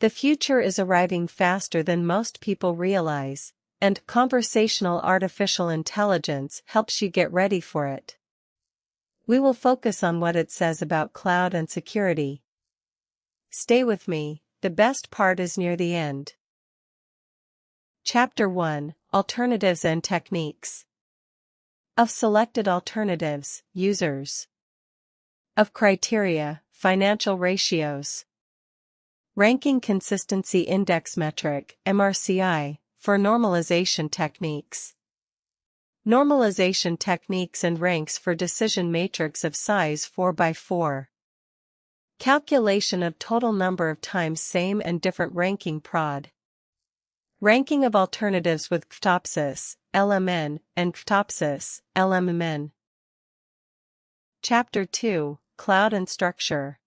The future is arriving faster than most people realize, and conversational artificial intelligence helps you get ready for it. We will focus on what it says about cloud and security. Stay with me, the best part is near the end. Chapter 1: Alternatives and Techniques. Of selected alternatives, users. Of criteria, financial ratios. Ranking Consistency Index Metric, MRCI, for normalization techniques. Normalization techniques and ranks for decision matrix of size 4 by 4. Calculation of total number of times same and different ranking prod. Ranking of alternatives with CTOPSIS, LMN, and CTOPSIS, LMMN. Chapter 2: Cloud and Structure.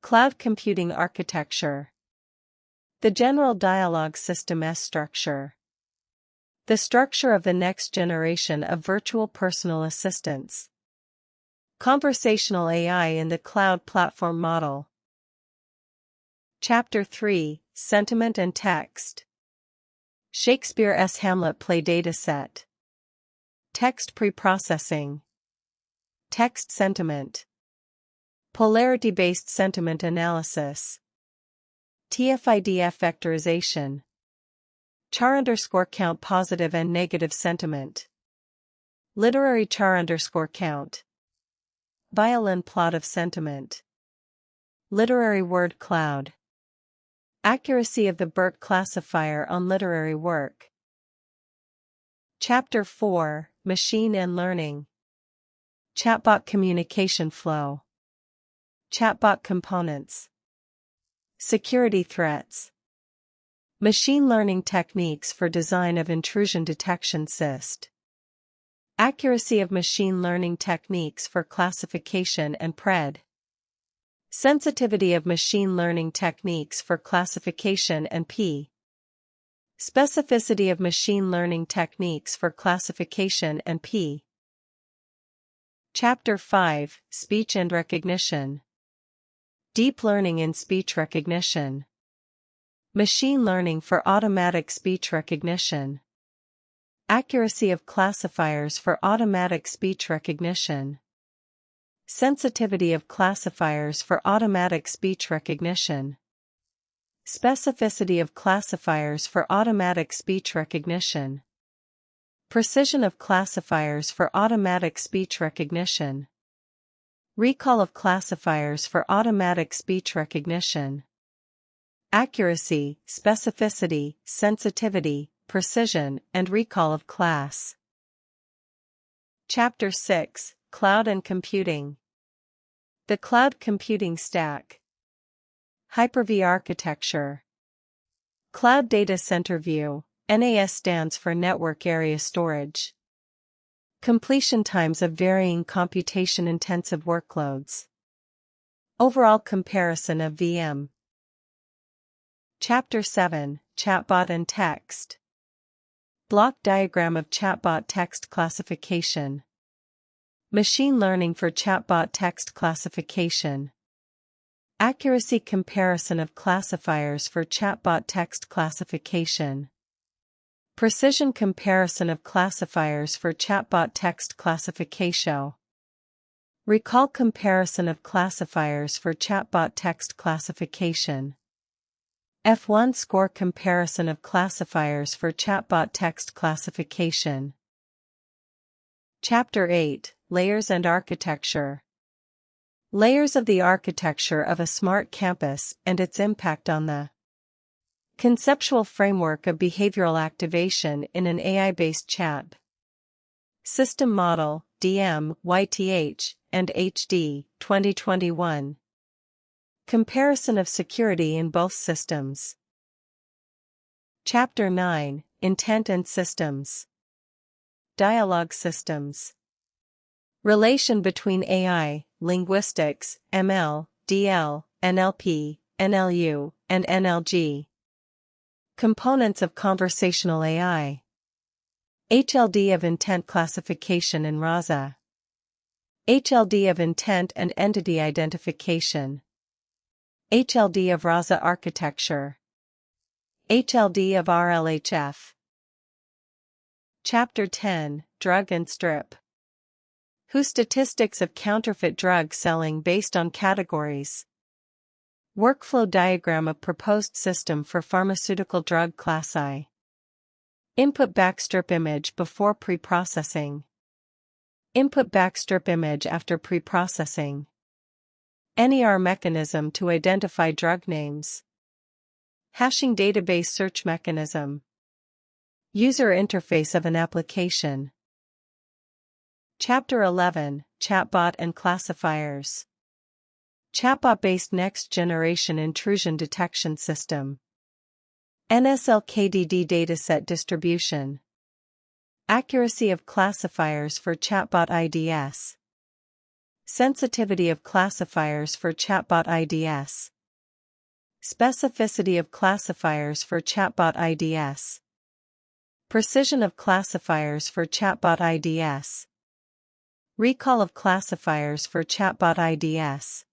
Cloud Computing Architecture. The General Dialogue System S structure. The structure of the next generation of virtual personal assistants. Conversational AI in the Cloud Platform Model. Chapter 3: Sentiment and Text. Shakespeare's Hamlet Play Dataset. Text Preprocessing. Text Sentiment. Polarity-Based Sentiment Analysis. TF-IDF Vectorization. Char_count Positive and Negative Sentiment. Literary char_count. Violin Plot of Sentiment. Literary Word Cloud. Accuracy of the BERT classifier on literary work. Chapter 4: Machine and Learning. Chatbot Communication Flow. Chatbot Components. Security Threats. Machine Learning Techniques for Design of Intrusion Detection SIST. Accuracy of Machine Learning Techniques for Classification and PRED. Sensitivity of Machine Learning Techniques for Classification and P. Specificity of Machine Learning Techniques for Classification and P. Chapter 5: Speech and Recognition. Deep Learning in Speech Recognition. Machine Learning for Automatic Speech Recognition. Accuracy of Classifiers for Automatic Speech Recognition. Sensitivity of Classifiers for Automatic Speech Recognition. Specificity of Classifiers for Automatic Speech Recognition. Precision of Classifiers for Automatic Speech Recognition. Recall of Classifiers for Automatic Speech Recognition. Accuracy, specificity, sensitivity, precision, and recall of class. Chapter 6: Cloud and Computing. The Cloud Computing Stack. Hyper-V Architecture. Cloud Data Center View, NAS stands for Network Area Storage. Completion times of varying computation-intensive workloads. Overall comparison of VM. Chapter 7: Chatbot and Text. Block diagram of chatbot text classification. Machine learning for chatbot text classification. Accuracy comparison of classifiers for chatbot text classification. Precision comparison of classifiers for chatbot text classification. Recall comparison of classifiers for chatbot text classification. F1 score comparison of classifiers for chatbot text classification. Chapter 8: Layers and Architecture. Layers of the architecture of a smart campus and its impact on the conceptual framework of behavioral activation in an AI-based chat. System Model, DM, YTH, and HD, 2021. Comparison of security in both systems. Chapter 9: Intent and Systems. Dialogue Systems. Relation between AI, linguistics, ML, DL, NLP, NLU, and NLG. Components of conversational AI. HLD of intent classification in RASA. HLD of intent and entity identification. HLD of RASA architecture. HLD of RLHF. Chapter 10, Drug and Strip. WHO statistics of counterfeit drug selling based on categories. Workflow diagram of proposed system for pharmaceutical drug class I. Input backstrip image before pre-processing. Input backstrip image after pre-processing. NER mechanism to identify drug names. Hashing database search mechanism. User interface of an application. Chapter 11, Chatbot and Classifiers. Chatbot-based next-generation intrusion detection system. NSL-KDD dataset distribution. Accuracy of classifiers for chatbot IDS. Sensitivity of classifiers for chatbot IDS. Specificity of classifiers for chatbot IDS. Precision of classifiers for chatbot IDS. Recall of classifiers for chatbot IDS.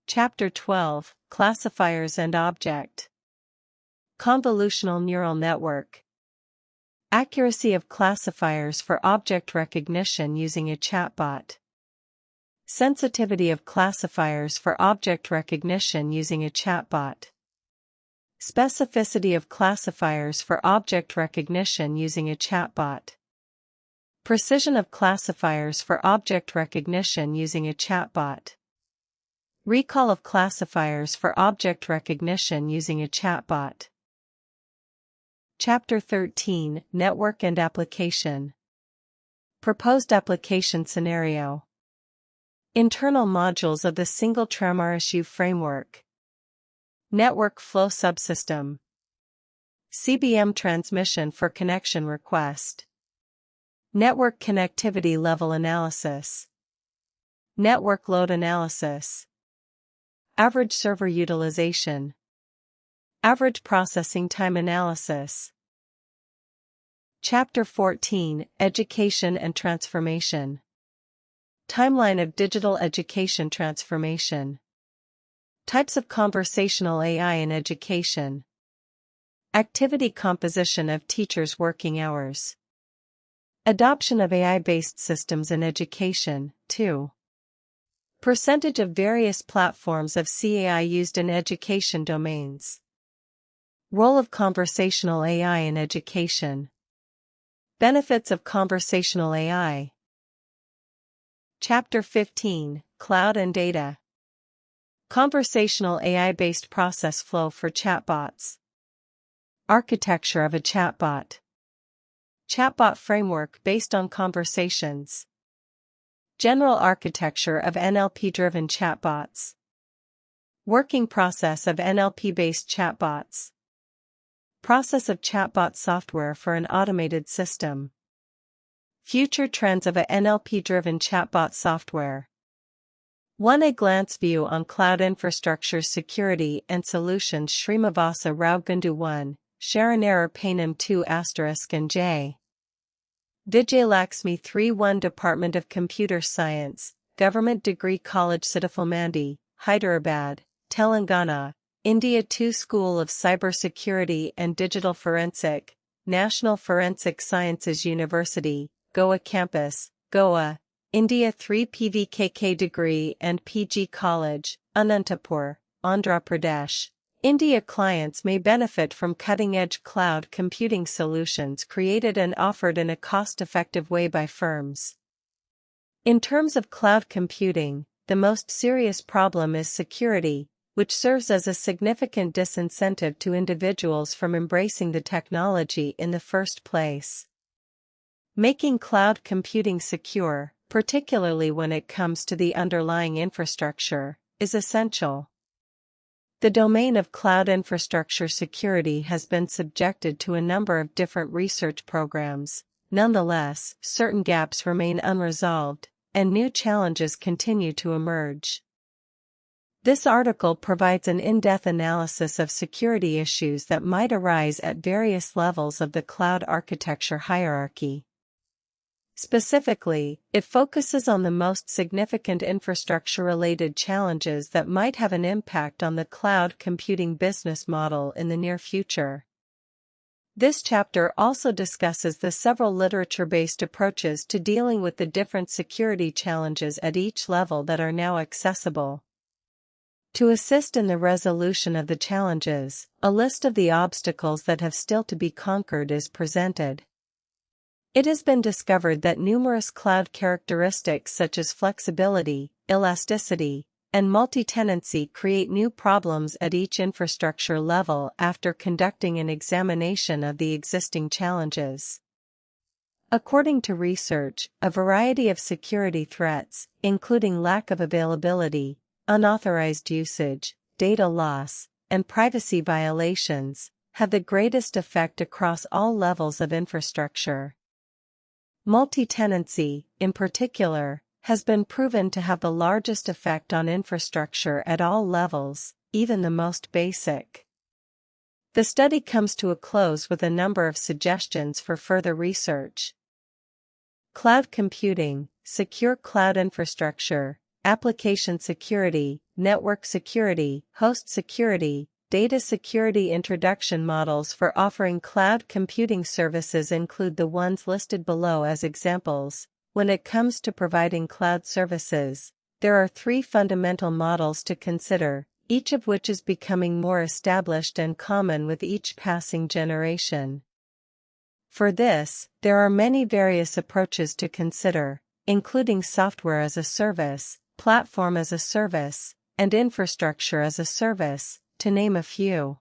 Chapter 12, Classifiers and Object. Convolutional neural network. Accuracy of classifiers for object recognition using a chatbot. Sensitivity of classifiers for object recognition using a chatbot. Specificity of classifiers for object recognition using a chatbot. Precision of classifiers for object recognition using a chatbot. Recall of classifiers for object recognition using a chatbot. Chapter 13, Network and Application. Proposed application scenario. Internal modules of the single TramRSU framework. Network flow subsystem. CBM transmission for connection request. Network connectivity level analysis. Network load analysis. Average server utilization. Average processing time analysis. Chapter 14, Education and Transformation. Timeline of digital education transformation. Types of conversational AI in education. Activity composition of teachers' working hours. Adoption of AI-based systems in education, 2. Percentage of various platforms of CAI used in education domains. Role of conversational AI in education. Benefits of conversational AI. Chapter 15, Cloud and Data. Conversational AI-based process flow for chatbots. Architecture of a chatbot. Chatbot framework based on conversations. General architecture of NLP-driven chatbots. Working process of NLP-based chatbots. Process of chatbot software for an automated system. Future trends of a NLP-driven chatbot software. 1. A glance view on cloud infrastructure security and solutions. Srimivasa Rao Gundu 1, Sharanera Painam 2 and J. Vijayalaxmi 3-1 Department of Computer Science, Government Degree College Siddhapalmandi, Hyderabad, Telangana, India 2 School of Cybersecurity and Digital Forensic, National Forensic Sciences University, Goa Campus, Goa, India 3 PVKK Degree and PG College, Anantapur, Andhra Pradesh. India clients may benefit from cutting-edge cloud computing solutions created and offered in a cost-effective way by firms. In terms of cloud computing, the most serious problem is security, which serves as a significant disincentive to individuals from embracing the technology in the first place. Making cloud computing secure, particularly when it comes to the underlying infrastructure, is essential. The domain of cloud infrastructure security has been subjected to a number of different research programs. Nonetheless, certain gaps remain unresolved, and new challenges continue to emerge. This article provides an in-depth analysis of security issues that might arise at various levels of the cloud architecture hierarchy. Specifically, it focuses on the most significant infrastructure-related challenges that might have an impact on the cloud computing business model in the near future. This chapter also discusses the several literature-based approaches to dealing with the different security challenges at each level that are now accessible. To assist in the resolution of the challenges, a list of the obstacles that have still to be conquered is presented. It has been discovered that numerous cloud characteristics such as flexibility, elasticity, and multi-tenancy create new problems at each infrastructure level after conducting an examination of the existing challenges. According to research, a variety of security threats, including lack of availability, unauthorized usage, data loss, and privacy violations, have the greatest effect across all levels of infrastructure. Multi-tenancy, in particular, has been proven to have the largest effect on infrastructure at all levels, even the most basic. The study comes to a close with a number of suggestions for further research. Cloud computing, secure cloud infrastructure, application security, network security, host security, data security. Introduction models for offering cloud computing services include the ones listed below as examples. When it comes to providing cloud services, there are three fundamental models to consider, each of which is becoming more established and common with each passing generation. For this, there are many various approaches to consider, including software as a service, platform as a service, and infrastructure as a service, to name a few.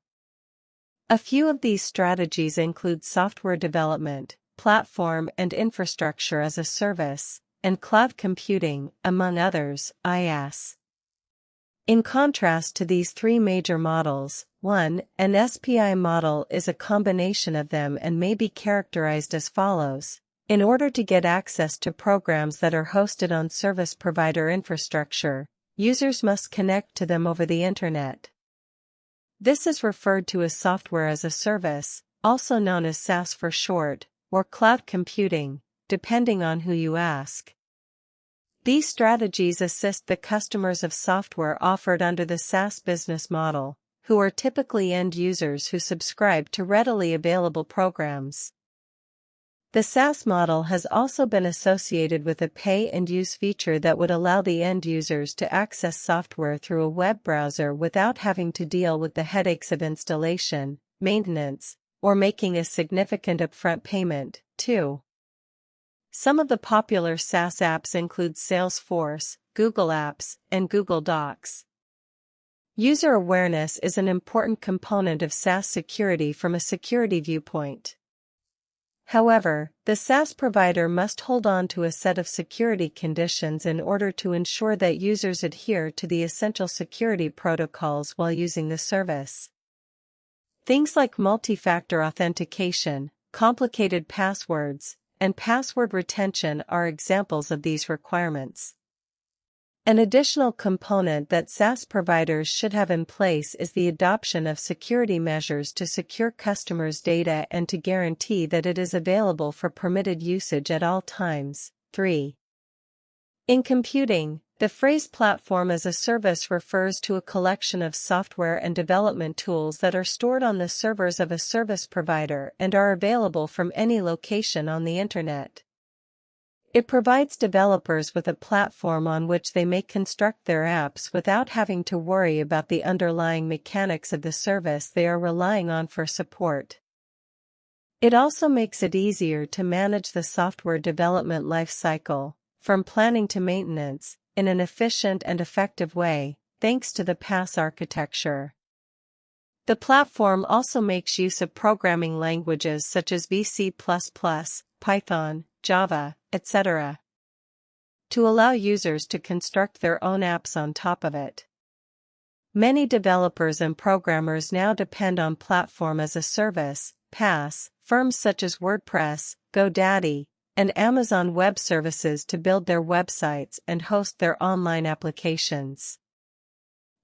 A few of these strategies include software development, platform and infrastructure as a service, and cloud computing, among others, IaaS. In contrast to these three major models, an SPI model is a combination of them and may be characterized as follows. In order to get access to programs that are hosted on service provider infrastructure, users must connect to them over the Internet. This is referred to as software as a service, also known as SaaS for short, or cloud computing, depending on who you ask. These strategies assist the customers of software offered under the SaaS business model, who are typically end users who subscribe to readily available programs. The SaaS model has also been associated with a pay-and-use feature that would allow the end users to access software through a web browser without having to deal with the headaches of installation, maintenance, or making a significant upfront payment, too. Some of the popular SaaS apps include Salesforce, Google Apps, and Google Docs. User awareness is an important component of SaaS security from a security viewpoint. However, the SaaS provider must hold on to a set of security conditions in order to ensure that users adhere to the essential security protocols while using the service. Things like multi-factor authentication, complicated passwords, and password retention are examples of these requirements. An additional component that SaaS providers should have in place is the adoption of security measures to secure customers' data and to guarantee that it is available for permitted usage at all times. 3. In computing, the phrase platform as a service refers to a collection of software and development tools that are stored on the servers of a service provider and are available from any location on the Internet. It provides developers with a platform on which they may construct their apps without having to worry about the underlying mechanics of the service they are relying on for support. It also makes it easier to manage the software development life cycle, from planning to maintenance, in an efficient and effective way, thanks to the PaaS architecture. The platform also makes use of programming languages such as VC++, Python, Java, etc., to allow users to construct their own apps on top of it. Many developers and programmers now depend on platform as a service, PaaS, firms such as WordPress, GoDaddy, and Amazon Web Services to build their websites and host their online applications.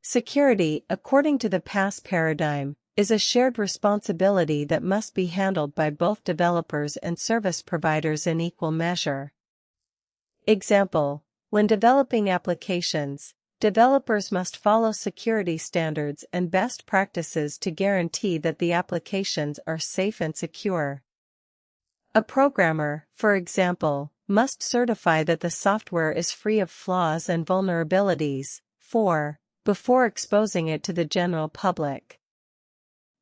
Security, according to the PaaS paradigm, is a shared responsibility that must be handled by both developers and service providers in equal measure. Example: when developing applications, developers must follow security standards and best practices to guarantee that the applications are safe and secure. A programmer, for example, must certify that the software is free of flaws and vulnerabilities, before exposing it to the general public.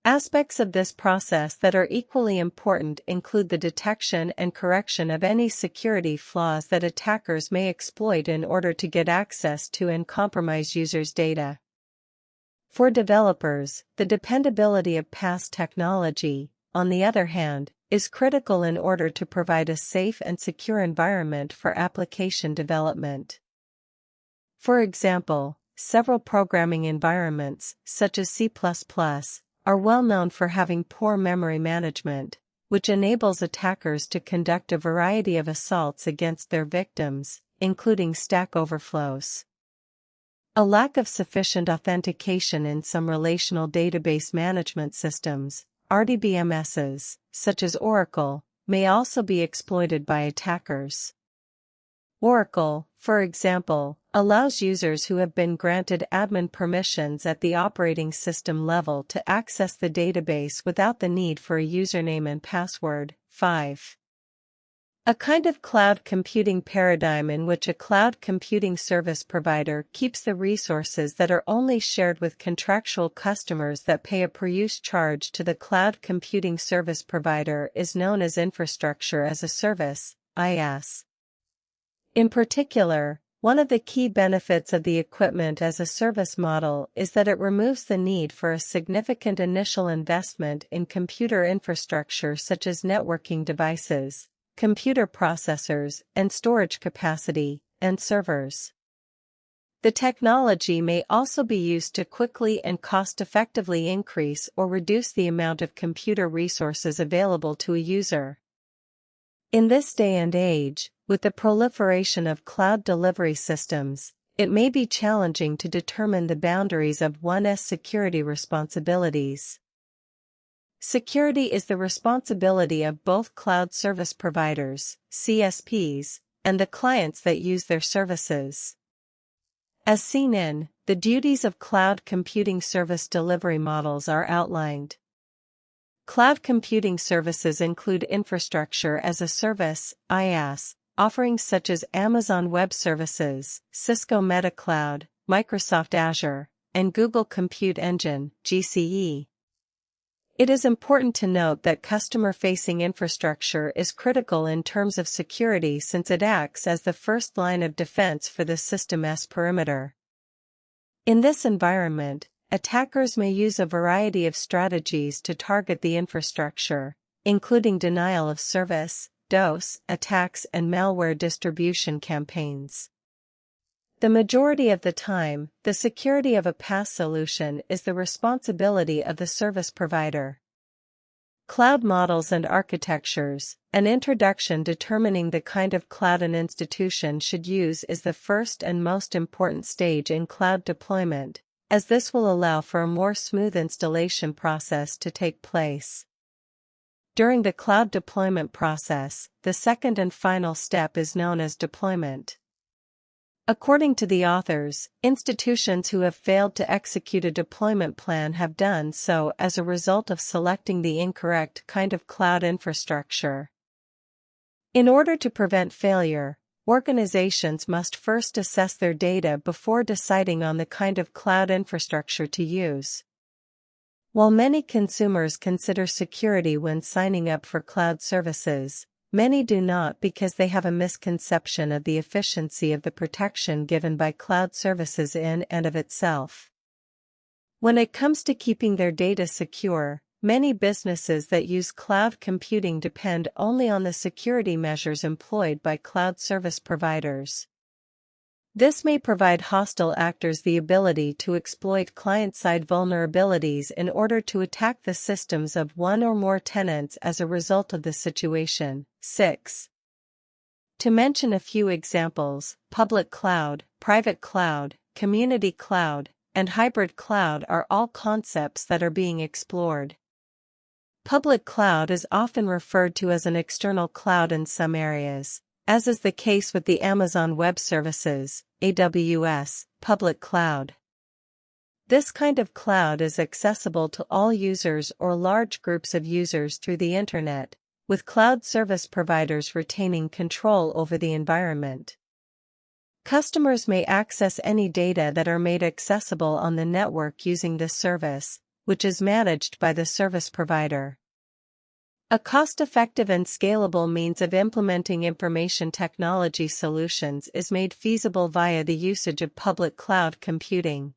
Aspects of this process that are equally important include the detection and correction of any security flaws that attackers may exploit in order to get access to and compromise users' data. For developers, the dependability of past technology, on the other hand, is critical in order to provide a safe and secure environment for application development. For example, several programming environments, such as C++, are well known for having poor memory management, which enables attackers to conduct a variety of assaults against their victims, including Stack Overflows. A lack of sufficient authentication in some relational database management systems, RDBMSs, such as Oracle, may also be exploited by attackers. Oracle, for example, allows users who have been granted admin permissions at the operating system level to access the database without the need for a username and password. 5. A kind of cloud computing paradigm in which a cloud computing service provider keeps the resources that are only shared with contractual customers that pay a per-use charge to the cloud computing service provider is known as Infrastructure as a Service, IaaS. In particular, one of the key benefits of the equipment as a service model is that it removes the need for a significant initial investment in computer infrastructure such as networking devices, computer processors and storage capacity, and servers. The technology may also be used to quickly and cost-effectively increase or reduce the amount of computer resources available to a user. In this day and age, with the proliferation of cloud delivery systems, it may be challenging to determine the boundaries of one's security responsibilities. Security is the responsibility of both cloud service providers, CSPs, and the clients that use their services. As seen in, the duties of cloud computing service delivery models are outlined. Cloud computing services include infrastructure as a service, IaaS, offerings such as Amazon Web Services, Cisco Meta Cloud, Microsoft Azure, and Google Compute Engine, GCE. It is important to note that customer-facing infrastructure is critical in terms of security since it acts as the first line of defense for the system's perimeter. In this environment, attackers may use a variety of strategies to target the infrastructure, including denial of service, DOS, attacks and malware distribution campaigns. The majority of the time, the security of a PaaS solution is the responsibility of the service provider. Cloud models and architectures. An introduction determining the kind of cloud an institution should use is the first and most important stage in cloud deployment, as this will allow for a more smooth installation process to take place. During the cloud deployment process, the second and final step is known as deployment. According to the authors, institutions who have failed to execute a deployment plan have done so as a result of selecting the incorrect kind of cloud infrastructure. In order to prevent failure, organizations must first assess their data before deciding on the kind of cloud infrastructure to use. While many consumers consider security when signing up for cloud services, many do not because they have a misconception of the efficiency of the protection given by cloud services in and of itself. When it comes to keeping their data secure, many businesses that use cloud computing depend only on the security measures employed by cloud service providers. This may provide hostile actors the ability to exploit client-side vulnerabilities in order to attack the systems of one or more tenants as a result of the situation. 6. To mention a few examples, public cloud, private cloud, community cloud, and hybrid cloud are all concepts that are being explored. Public cloud is often referred to as an external cloud in some areas, as is the case with the Amazon Web Services, AWS, public cloud. This kind of cloud is accessible to all users or large groups of users through the Internet, with cloud service providers retaining control over the environment. Customers may access any data that are made accessible on the network using this service, which is managed by the service provider. A cost-effective and scalable means of implementing information technology solutions is made feasible via the usage of public cloud computing.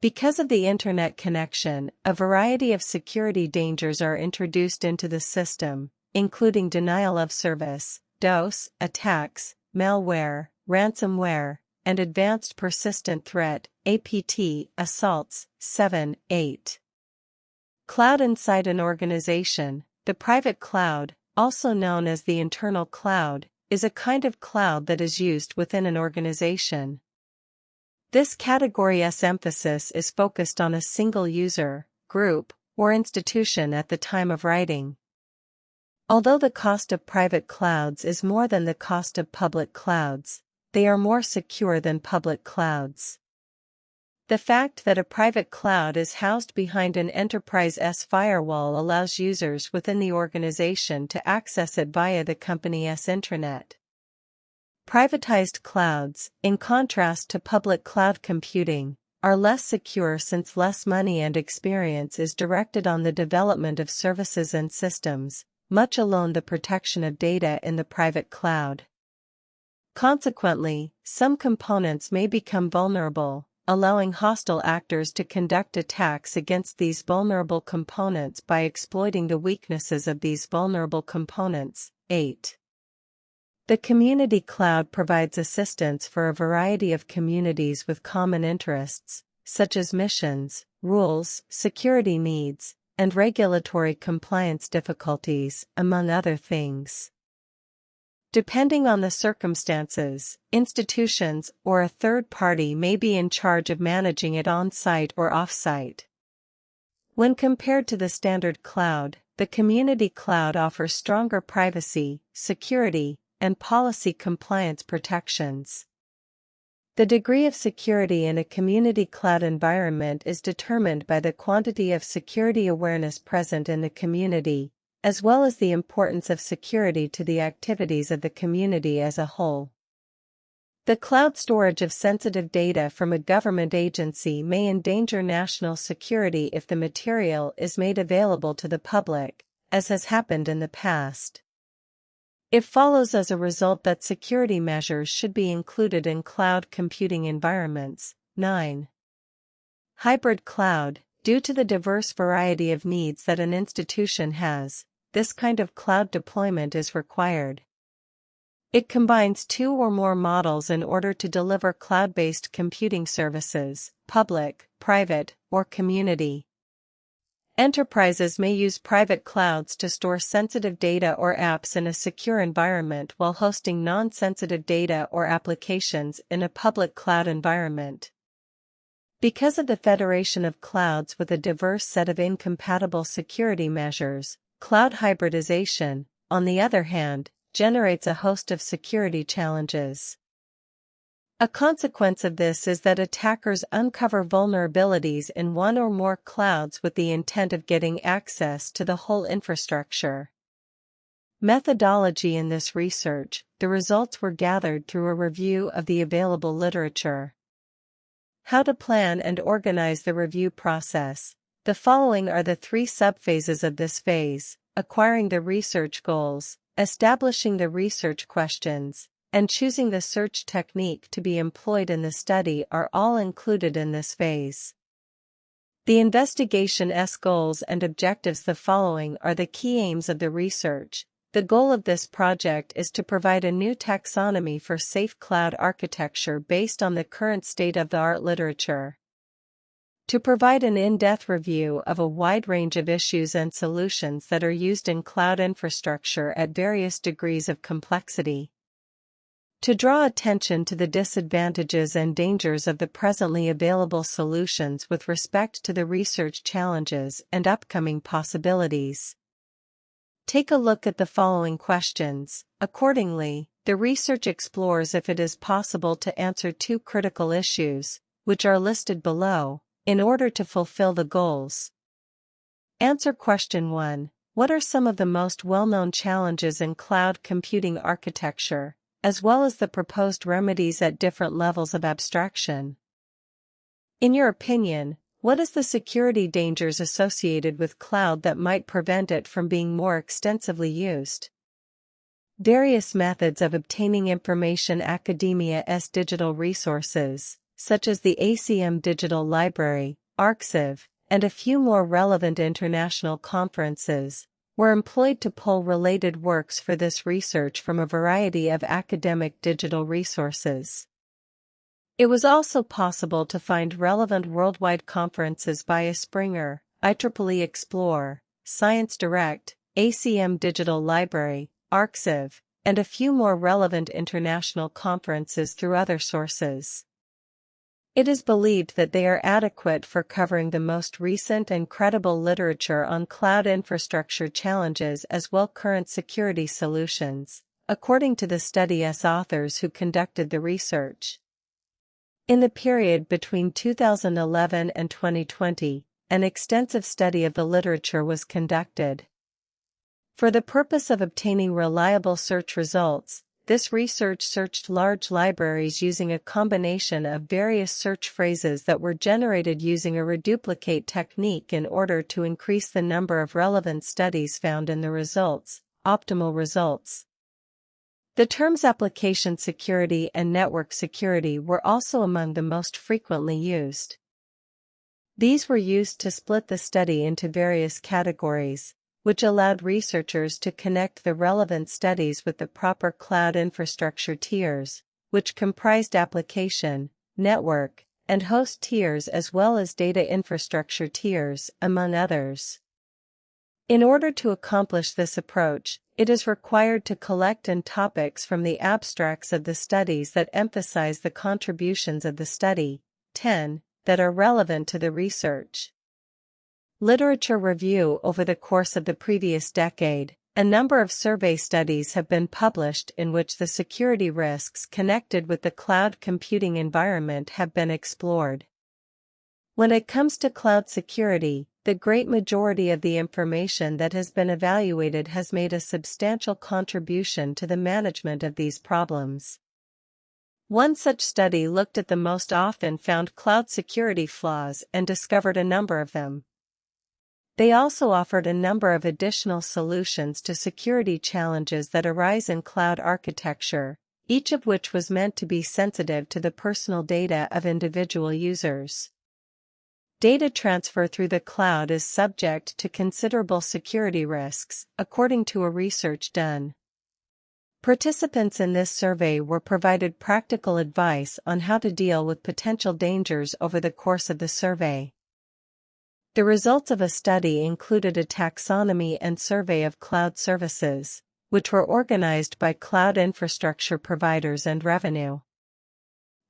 Because of the Internet connection, a variety of security dangers are introduced into the system, including denial of service, DOS, attacks, malware, ransomware, and advanced persistent threat, APT, assaults. 7.8. Cloud inside an organization. The private cloud, also known as the internal cloud, is a kind of cloud that is used within an organization. This category's emphasis is focused on a single user, group, or institution at the time of writing. Although the cost of private clouds is more than the cost of public clouds, they are more secure than public clouds. The fact that a private cloud is housed behind an enterprise's firewall allows users within the organization to access it via the company's intranet. Privatized clouds, in contrast to public cloud computing, are less secure since less money and experience is directed on the development of services and systems, much alone the protection of data in the private cloud. Consequently, some components may become vulnerable, allowing hostile actors to conduct attacks against these vulnerable components by exploiting the weaknesses of these vulnerable components. 8. The community cloud provides assistance for a variety of communities with common interests, such as missions, rules, security needs, and regulatory compliance difficulties, among other things. Depending on the circumstances, institutions or a third party may be in charge of managing it on-site or off-site. When compared to the standard cloud, the community cloud offers stronger privacy, security, and policy compliance protections. The degree of security in a community cloud environment is determined by the quantity of security awareness present in the community, as well as the importance of security to the activities of the community as a whole. The cloud storage of sensitive data from a government agency may endanger national security if the material is made available to the public, as has happened in the past. It follows as a result that security measures should be included in cloud computing environments. 9. Hybrid cloud. Due to the diverse variety of needs that an institution has, this kind of cloud deployment is required. It combines two or more models in order to deliver cloud-based computing services, public, private, or community. Enterprises may use private clouds to store sensitive data or apps in a secure environment while hosting non-sensitive data or applications in a public cloud environment. Because of the federation of clouds with a diverse set of incompatible security measures, cloud hybridization, on the other hand, generates a host of security challenges. A consequence of this is that attackers uncover vulnerabilities in one or more clouds with the intent of getting access to the whole infrastructure. Methodology in this research. The results were gathered through a review of the available literature. How to plan and organize the review process. The following are the three subphases of this phase: acquiring the research goals, establishing the research questions, and choosing the search technique to be employed in the study are all included in this phase. The investigation's goals and objectives. The following are the key aims of the research. The goal of this project is to provide a new taxonomy for safe cloud architecture based on the current state-of-the-art literature. To provide an in-depth review of a wide range of issues and solutions that are used in cloud infrastructure at various degrees of complexity. To draw attention to the disadvantages and dangers of the presently available solutions with respect to the research challenges and upcoming possibilities. Take a look at the following questions. Accordingly, the research explores if it is possible to answer two critical issues, which are listed below, in order to fulfill the goals. Answer question 1. What are some of the most well-known challenges in cloud computing architecture, as well as the proposed remedies at different levels of abstraction? In your opinion, what is the security dangers associated with cloud that might prevent it from being more extensively used? Various methods of obtaining information. Academia's digital resources, such as the ACM Digital Library, Arxiv, and a few more relevant international conferences, were employed to pull related works for this research from a variety of academic digital resources. It was also possible to find relevant worldwide conferences via Springer, IEEE Explore, Science Direct, ACM Digital Library, Arxiv, and a few more relevant international conferences through other sources. It is believed that they are adequate for covering the most recent and credible literature on cloud infrastructure challenges as well as current security solutions, according to the study's authors who conducted the research. In the period between 2011 and 2020, an extensive study of the literature was conducted. For the purpose of obtaining reliable search results, this research searched large libraries using a combination of various search phrases that were generated using a reduplicate technique in order to increase the number of relevant studies found in the results, optimal results. The terms application security and network security were also among the most frequently used. These were used to split the study into various categories, which allowed researchers to connect the relevant studies with the proper cloud infrastructure tiers, which comprised application, network, and host tiers as well as data infrastructure tiers, among others. In order to accomplish this approach, it is required to collect topics from the abstracts of the studies that emphasize the contributions of the study, 10, that are relevant to the research. Literature review. Over the course of the previous decade, a number of survey studies have been published in which the security risks connected with the cloud computing environment have been explored. When it comes to cloud security, the great majority of the information that has been evaluated has made a substantial contribution to the management of these problems. One such study looked at the most often found cloud security flaws and discovered a number of them. They also offered a number of additional solutions to security challenges that arise in cloud architecture, each of which was meant to be sensitive to the personal data of individual users. Data transfer through the cloud is subject to considerable security risks, according to a research done. Participants in this survey were provided practical advice on how to deal with potential dangers over the course of the survey. The results of a study included a taxonomy and survey of cloud services, which were organized by cloud infrastructure providers and revenue.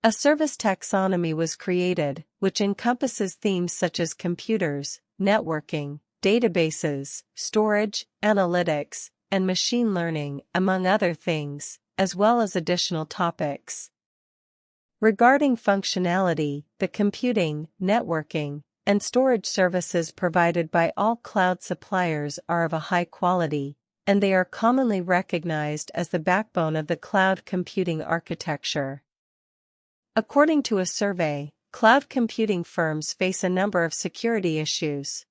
A service taxonomy was created, which encompasses themes such as computers, networking, databases, storage, analytics, and machine learning, among other things, as well as additional topics. Regarding functionality, the computing, networking, and storage services provided by all cloud suppliers are of a high quality, and they are commonly recognized as the backbone of the cloud computing architecture. According to a survey, cloud computing firms face a number of security issues.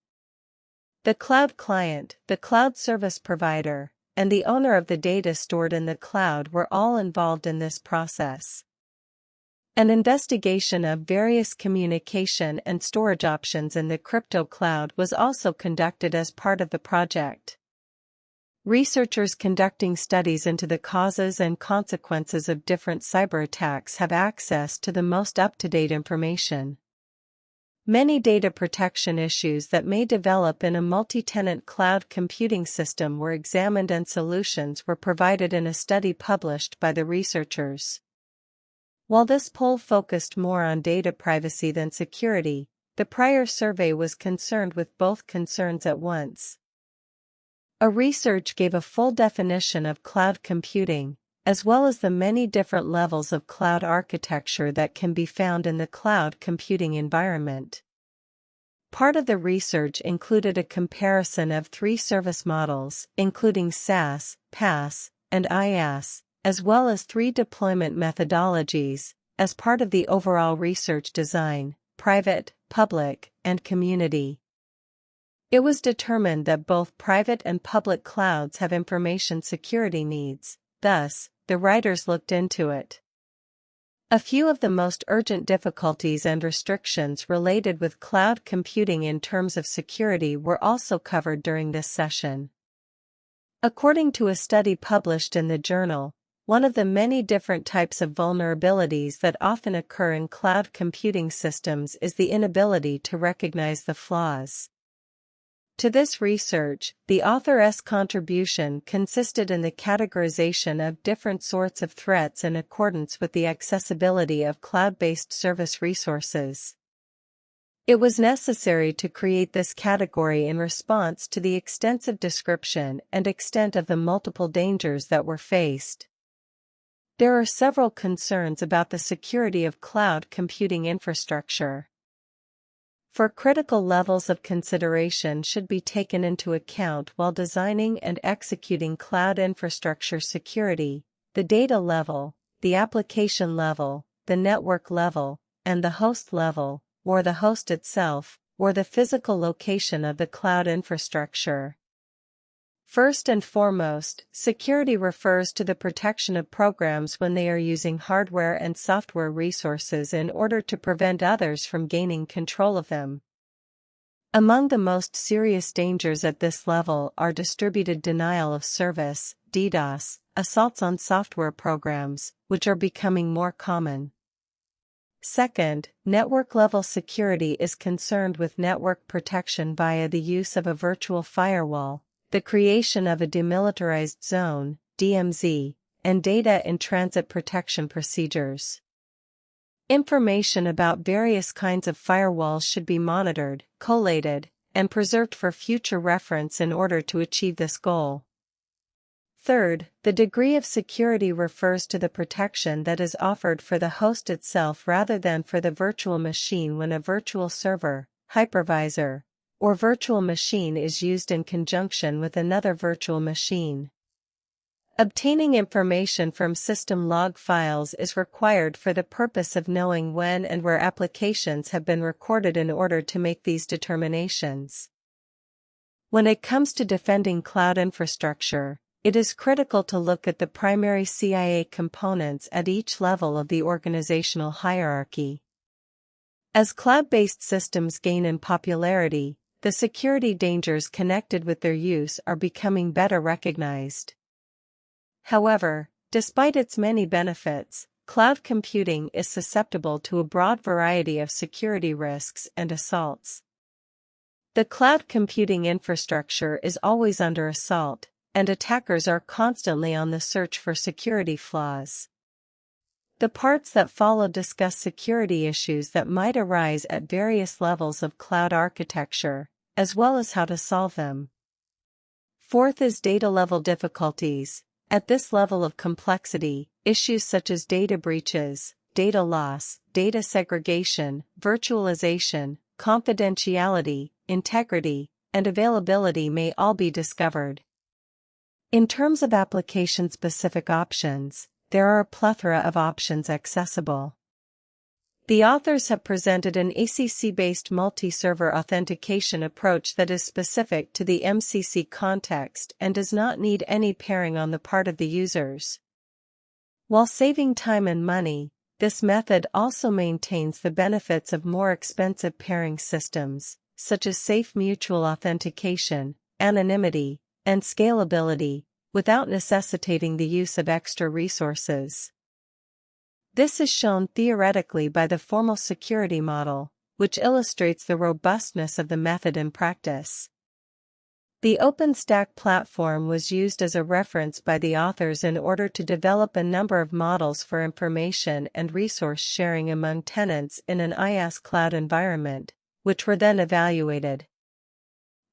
The cloud client, the cloud service provider, and the owner of the data stored in the cloud were all involved in this process. An investigation of various communication and storage options in the crypto cloud was also conducted as part of the project. Researchers conducting studies into the causes and consequences of different cyber attacks have access to the most up-to-date information. Many data protection issues that may develop in a multi-tenant cloud computing system were examined and solutions were provided in a study published by the researchers. While this poll focused more on data privacy than security, the prior survey was concerned with both concerns at once. A research gave a full definition of cloud computing, as well as the many different levels of cloud architecture that can be found in the cloud computing environment. Part of the research included a comparison of 3 service models, including SaaS, PaaS, and IaaS, as well as 3 deployment methodologies, as part of the overall research design: private, public, and community. It was determined that both private and public clouds have information security needs, thus, the writers looked into it. A few of the most urgent difficulties and restrictions related with cloud computing in terms of security were also covered during this session. According to a study published in the journal, one of the many different types of vulnerabilities that often occur in cloud computing systems is the inability to recognize the flaws. To this research, the author's contribution consisted in the categorization of different sorts of threats in accordance with the accessibility of cloud-based service resources. It was necessary to create this category in response to the extensive description and extent of the multiple dangers that were faced. There are several concerns about the security of cloud computing infrastructure. For critical levels of consideration should be taken into account while designing and executing cloud infrastructure security: the data level, the application level, the network level, and the host level, or the host itself, or the physical location of the cloud infrastructure. First and foremost, security refers to the protection of programs when they are using hardware and software resources in order to prevent others from gaining control of them. Among the most serious dangers at this level are distributed denial of service, DDoS, assaults on software programs, which are becoming more common. Second, network-level security is concerned with network protection via the use of a virtual firewall, the creation of a demilitarized zone, DMZ, and data in transit protection procedures. Information about various kinds of firewalls should be monitored, collated, and preserved for future reference in order to achieve this goal. Third, the degree of security refers to the protection that is offered for the host itself rather than for the virtual machine when a virtual server, hypervisor, or virtual machine is used in conjunction with another virtual machine. Obtaining information from system log files is required for the purpose of knowing when and where applications have been recorded in order to make these determinations. When it comes to defending cloud infrastructure, it is critical to look at the primary CIA components at each level of the organizational hierarchy. As cloud-based systems gain in popularity, the security dangers connected with their use are becoming better recognized. However, despite its many benefits, cloud computing is susceptible to a broad variety of security risks and assaults. The cloud computing infrastructure is always under assault, and attackers are constantly on the search for security flaws. The parts that follow discuss security issues that might arise at various levels of cloud architecture, as well as how to solve them. Fourth is data-level difficulties. At this level of complexity, issues such as data breaches, data loss, data segregation, virtualization, confidentiality, integrity, and availability may all be discovered. In terms of application-specific options, there are a plethora of options accessible. The authors have presented an ACC-based multi-server authentication approach that is specific to the MCC context and does not need any pairing on the part of the users. While saving time and money, this method also maintains the benefits of more expensive pairing systems, such as safe mutual authentication, anonymity, and scalability, without necessitating the use of extra resources. This is shown theoretically by the formal security model, which illustrates the robustness of the method in practice. The OpenStack platform was used as a reference by the authors in order to develop a number of models for information and resource sharing among tenants in an IaaS cloud environment, which were then evaluated.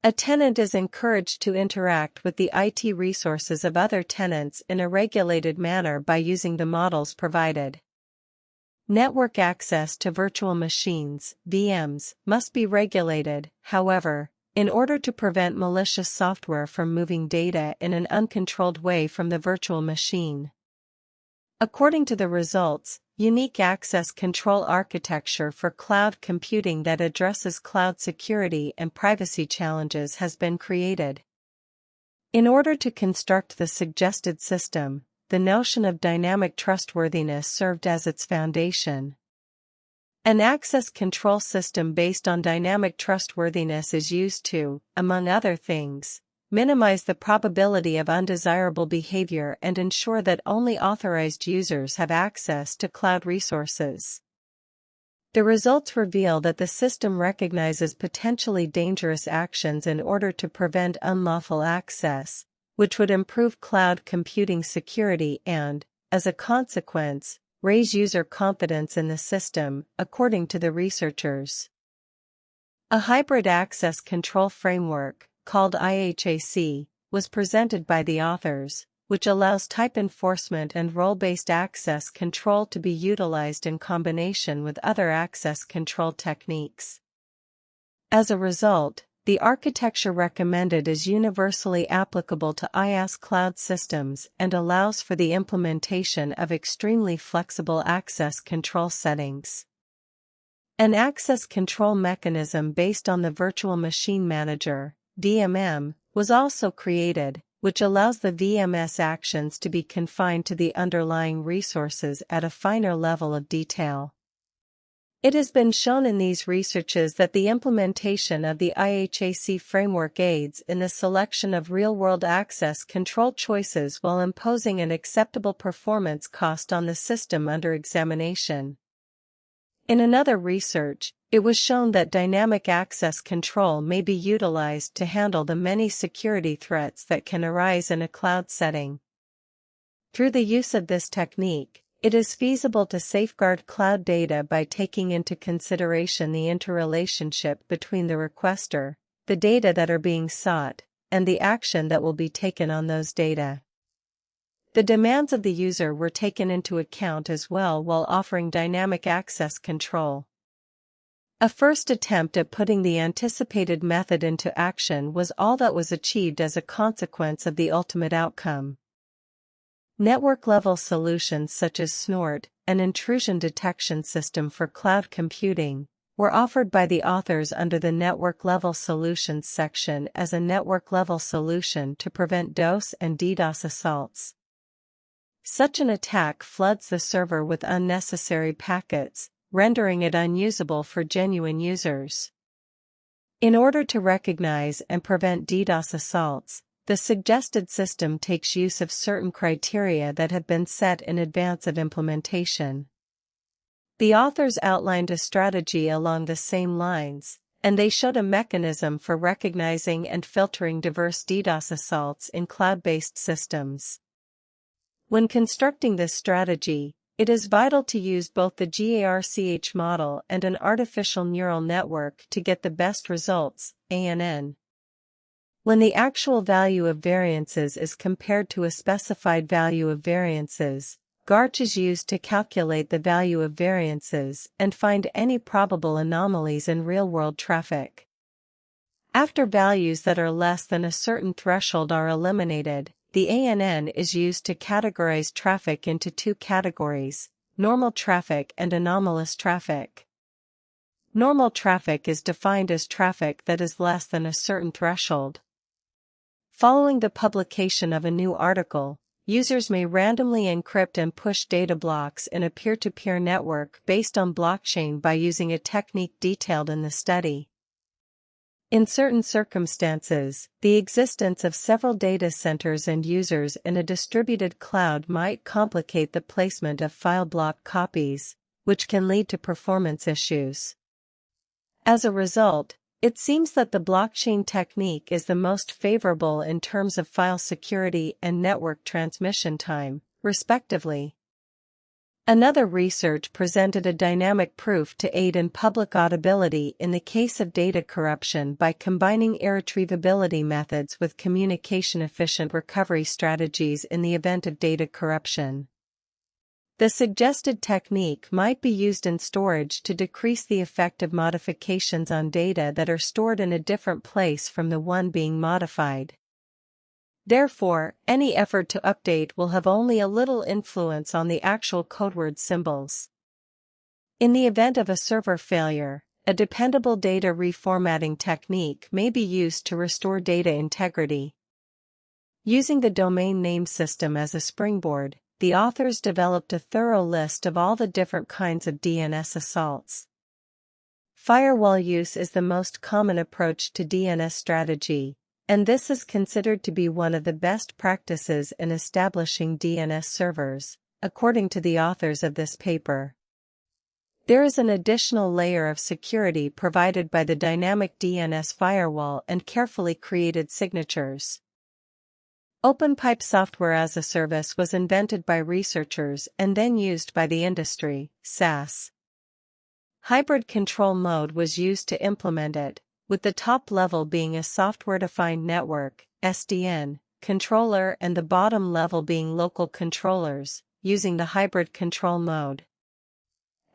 A tenant is encouraged to interact with the IT resources of other tenants in a regulated manner by using the models provided. Network access to virtual machines, VMs, must be regulated, however, in order to prevent malicious software from moving data in an uncontrolled way from the virtual machine. According to the results, unique access control architecture for cloud computing that addresses cloud security and privacy challenges has been created. In order to construct the suggested system, the notion of dynamic trustworthiness served as its foundation. An access control system based on dynamic trustworthiness is used to, among other things, minimize the probability of undesirable behavior and ensure that only authorized users have access to cloud resources. The results reveal that the system recognizes potentially dangerous actions in order to prevent unlawful access, which would improve cloud computing security and, as a consequence, raise user confidence in the system, according to the researchers. A hybrid access control framework, called IHAC, was presented by the authors, which allows type enforcement and role-based access control to be utilized in combination with other access control techniques. As a result, the architecture recommended is universally applicable to IaaS cloud systems and allows for the implementation of extremely flexible access control settings. An access control mechanism based on the Virtual Machine Manager, VMM, was also created, which allows the VMS actions to be confined to the underlying resources at a finer level of detail. It has been shown in these researches that the implementation of the IHAC framework aids in the selection of real-world access control choices while imposing an acceptable performance cost on the system under examination. In another research, it was shown that dynamic access control may be utilized to handle the many security threats that can arise in a cloud setting. Through the use of this technique, it is feasible to safeguard cloud data by taking into consideration the interrelationship between the requester, the data that are being sought, and the action that will be taken on those data. The demands of the user were taken into account as well while offering dynamic access control. A first attempt at putting the anticipated method into action was all that was achieved as a consequence of the ultimate outcome. Network-level solutions such as Snort, an intrusion detection system for cloud computing, were offered by the authors under the Network-level solutions section as a network-level solution to prevent DOS and DDoS assaults. Such an attack floods the server with unnecessary packets, rendering it unusable for genuine users. In order to recognize and prevent DDoS assaults, the suggested system takes use of certain criteria that have been set in advance of implementation. The authors outlined a strategy along the same lines, and they showed a mechanism for recognizing and filtering diverse DDoS assaults in cloud-based systems. When constructing this strategy, it is vital to use both the GARCH model and an artificial neural network to get the best results, ANN. When the actual value of variances is compared to a specified value of variances, GARCH is used to calculate the value of variances and find any probable anomalies in real-world traffic. After values that are less than a certain threshold are eliminated, the ANN is used to categorize traffic into two categories, normal traffic and anomalous traffic. Normal traffic is defined as traffic that is less than a certain threshold. Following the publication of a new article, users may randomly encrypt and push data blocks in a peer-to-peer network based on blockchain by using a technique detailed in the study. In certain circumstances, the existence of several data centers and users in a distributed cloud might complicate the placement of file block copies, which can lead to performance issues. As a result, it seems that the blockchain technique is the most favorable in terms of file security and network transmission time, respectively. Another research presented a dynamic proof to aid in public audibility in the case of data corruption by combining irretrievability methods with communication-efficient recovery strategies in the event of data corruption. The suggested technique might be used in storage to decrease the effect of modifications on data that are stored in a different place from the one being modified. Therefore, any effort to update will have only a little influence on the actual codeword symbols. In the event of a server failure, a dependable data reformatting technique may be used to restore data integrity. Using the domain name system as a springboard, the authors developed a thorough list of all the different kinds of DNS assaults. Firewall use is the most common approach to DNS strategy, and this is considered to be one of the best practices in establishing DNS servers, according to the authors of this paper. There is an additional layer of security provided by the dynamic DNS firewall and carefully created signatures. OpenPipe software as a service was invented by researchers and then used by the industry, SaaS. Hybrid control mode was used to implement it, with the top level being a software-defined network, SDN, controller and the bottom level being local controllers, using the hybrid control mode.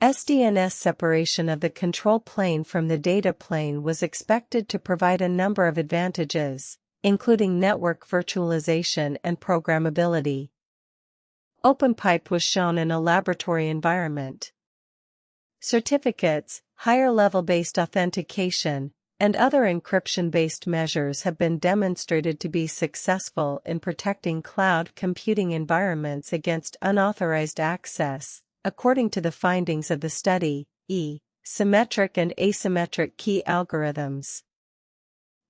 SDN's separation of the control plane from the data plane was expected to provide a number of advantages, including network virtualization and programmability. OpenPipe was shown in a laboratory environment. Certificates, higher-level-based authentication, and other encryption-based measures have been demonstrated to be successful in protecting cloud computing environments against unauthorized access, according to the findings of the study, symmetric and asymmetric key algorithms.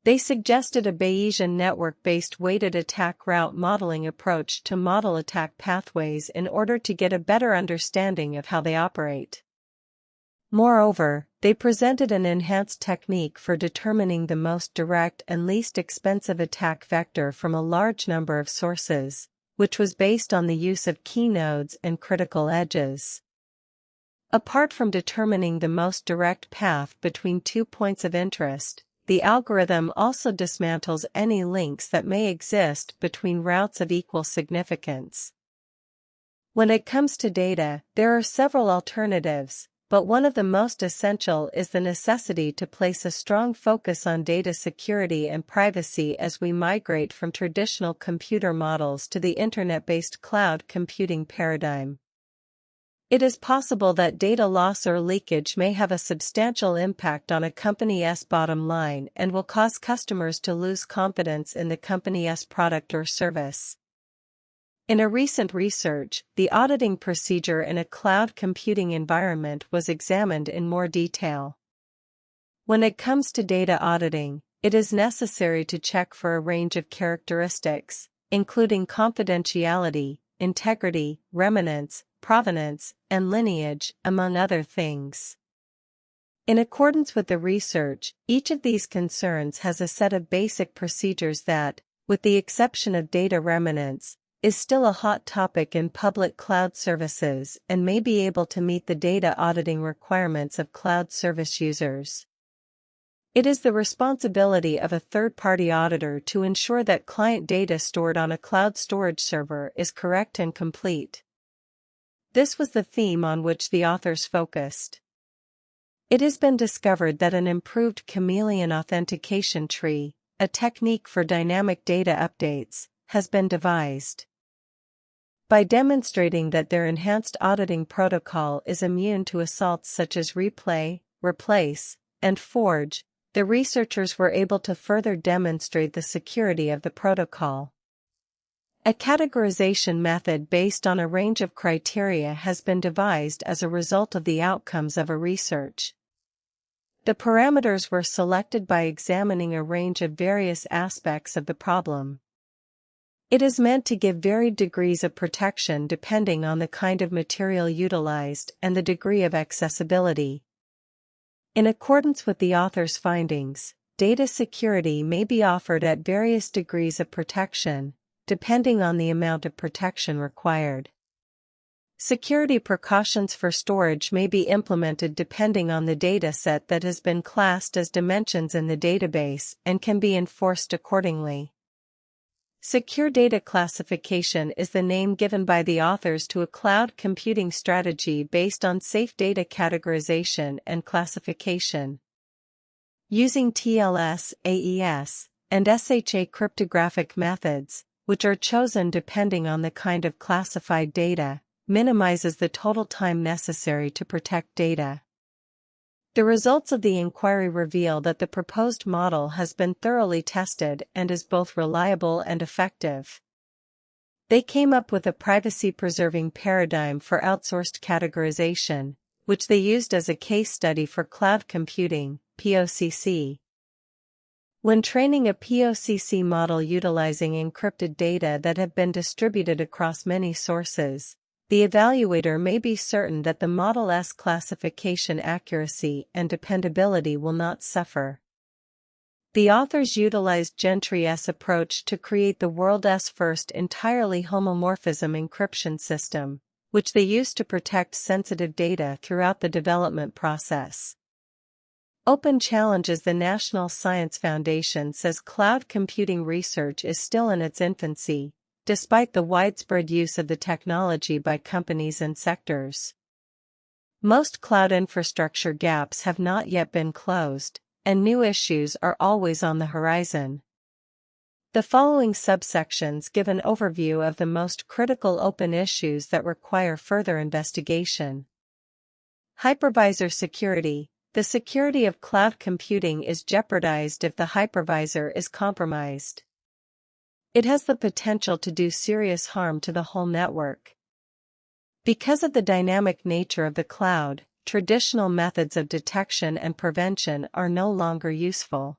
They suggested a Bayesian network-based weighted attack route modeling approach to model attack pathways in order to get a better understanding of how they operate. Moreover, they presented an enhanced technique for determining the most direct and least expensive attack vector from a large number of sources, which was based on the use of key nodes and critical edges. Apart from determining the most direct path between 2 points of interest, the algorithm also dismantles any links that may exist between routes of equal significance. When it comes to data, there are several alternatives, but one of the most essential is the necessity to place a strong focus on data security and privacy as we migrate from traditional computer models to the internet-based cloud computing paradigm. It is possible that data loss or leakage may have a substantial impact on a company's bottom line and will cause customers to lose confidence in the company's product or service. In a recent research, the auditing procedure in a cloud computing environment was examined in more detail. When it comes to data auditing, it is necessary to check for a range of characteristics, including confidentiality, integrity, remanence, provenance, and lineage, among other things. In accordance with the research, each of these concerns has a set of basic procedures that, with the exception of data remanence, is still a hot topic in public cloud services and may be able to meet the data auditing requirements of cloud service users. It is the responsibility of a third-party auditor to ensure that client data stored on a cloud storage server is correct and complete. This was the theme on which the authors focused. It has been discovered that an improved chameleon authentication tree, a technique for dynamic data updates, has been devised. By demonstrating that their enhanced auditing protocol is immune to assaults such as replay, replace, and forge, the researchers were able to further demonstrate the security of the protocol. A categorization method based on a range of criteria has been devised as a result of the outcomes of a research. The parameters were selected by examining a range of various aspects of the problem. It is meant to give varied degrees of protection depending on the kind of material utilized and the degree of accessibility. In accordance with the author's findings, data security may be offered at various degrees of protection, depending on the amount of protection required. Security precautions for storage may be implemented depending on the dataset that has been classed as dimensions in the database and can be enforced accordingly. Secure data classification is the name given by the authors to a cloud computing strategy based on safe data categorization and classification. Using TLS, AES, and SHA cryptographic methods, which are chosen depending on the kind of classified data, minimizes the total time necessary to protect data. The results of the inquiry reveal that the proposed model has been thoroughly tested and is both reliable and effective. They came up with a privacy-preserving paradigm for outsourced categorization, which they used as a case study for cloud computing, POCC. When training a POCC model utilizing encrypted data that have been distributed across many sources, the evaluator may be certain that the model's classification accuracy and dependability will not suffer. The authors utilized Gentry's approach to create the world's first entirely homomorphism encryption system, which they used to protect sensitive data throughout the development process. Open challenges. The National Science Foundation says cloud computing research is still in its infancy, despite the widespread use of the technology by companies and sectors. Most cloud infrastructure gaps have not yet been closed, and new issues are always on the horizon. The following subsections give an overview of the most critical open issues that require further investigation. Hypervisor security. The security of cloud computing is jeopardized if the hypervisor is compromised. It has the potential to do serious harm to the whole network. Because of the dynamic nature of the cloud, traditional methods of detection and prevention are no longer useful.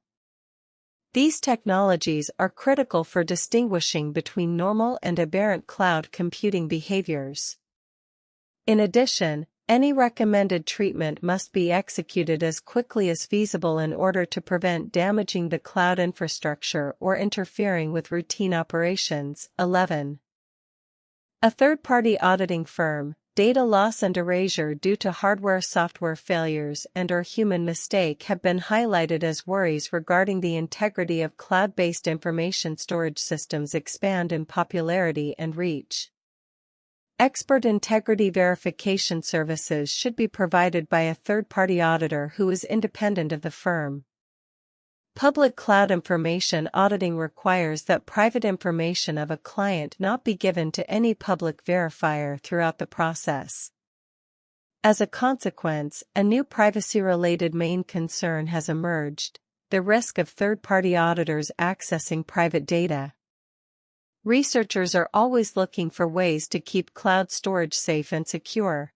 These technologies are critical for distinguishing between normal and aberrant cloud computing behaviors. In addition, any recommended treatment must be executed as quickly as feasible in order to prevent damaging the cloud infrastructure or interfering with routine operations. 11. A third-party auditing firm, data loss and erasure due to hardware-software failures and/or human mistake have been highlighted as worries regarding the integrity of cloud-based information storage systems expand in popularity and reach. Expert integrity verification services should be provided by a third-party auditor who is independent of the firm. Public cloud information auditing requires that private information of a client not be given to any public verifier throughout the process. As a consequence, a new privacy-related main concern has emerged: the risk of third-party auditors accessing private data. Researchers are always looking for ways to keep cloud storage safe and secure.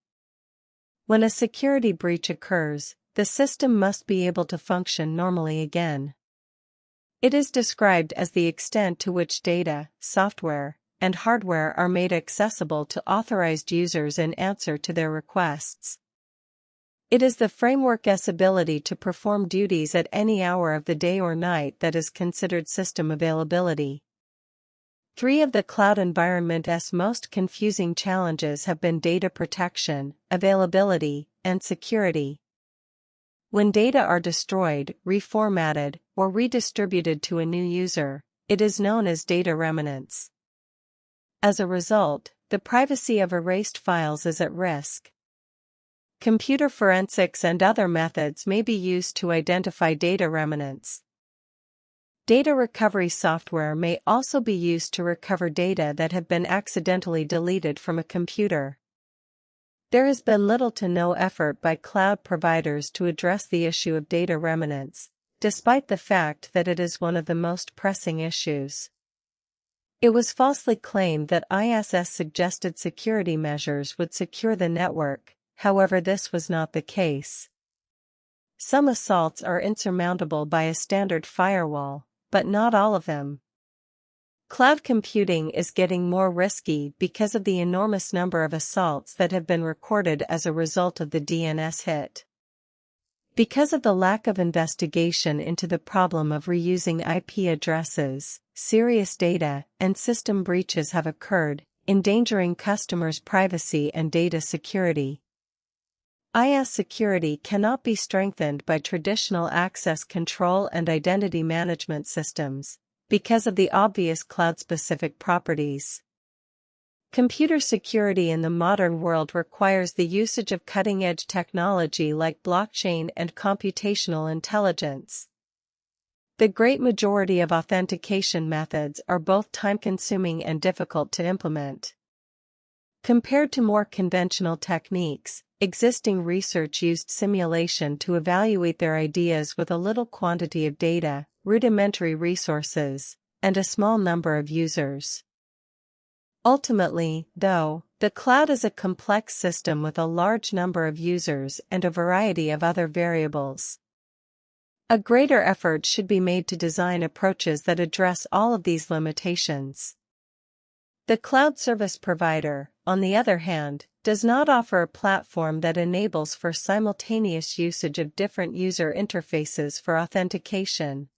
When a security breach occurs, the system must be able to function normally again. It is described as the extent to which data, software, and hardware are made accessible to authorized users in answer to their requests. It is the framework's ability to perform duties at any hour of the day or night that is considered system availability. 3 of the cloud environment's most confusing challenges have been data protection, availability, and security. When data are destroyed, reformatted, or redistributed to a new user, it is known as data remnants. As a result, the privacy of erased files is at risk. Computer forensics and other methods may be used to identify data remnants. Data recovery software may also be used to recover data that have been accidentally deleted from a computer. There has been little to no effort by cloud providers to address the issue of data remnants, despite the fact that it is one of the most pressing issues. It was falsely claimed that ISS suggested security measures would secure the network, however this was not the case. Some assaults are insurmountable by a standard firewall, but not all of them. Cloud computing is getting more risky because of the enormous number of assaults that have been recorded as a result of the DNS hit. Because of the lack of investigation into the problem of reusing IP addresses, serious data and system breaches have occurred, endangering customers' privacy and data security. IaaS security cannot be strengthened by traditional access control and identity management systems, because of the obvious cloud-specific properties. Computer security in the modern world requires the usage of cutting-edge technology like blockchain and computational intelligence. The great majority of authentication methods are both time-consuming and difficult to implement. Compared to more conventional techniques, existing research used simulation to evaluate their ideas with a little quantity of data, rudimentary resources, and a small number of users. Ultimately, though, the cloud is a complex system with a large number of users and a variety of other variables. A greater effort should be made to design approaches that address all of these limitations. The cloud service provider, on the other hand, does not offer a platform that enables for simultaneous usage of different user interfaces for authentication.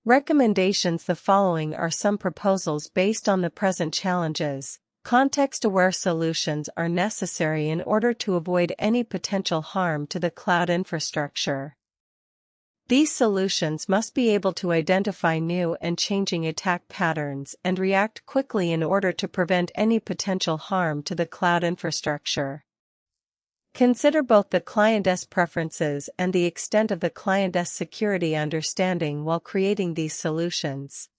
Recommendations: the following are some proposals based on the present challenges. Context-aware solutions are necessary in order to avoid any potential harm to the cloud infrastructure. These solutions must be able to identify new and changing attack patterns and react quickly in order to prevent any potential harm to the cloud infrastructure. Consider both the client's preferences and the extent of the client's security understanding while creating these solutions.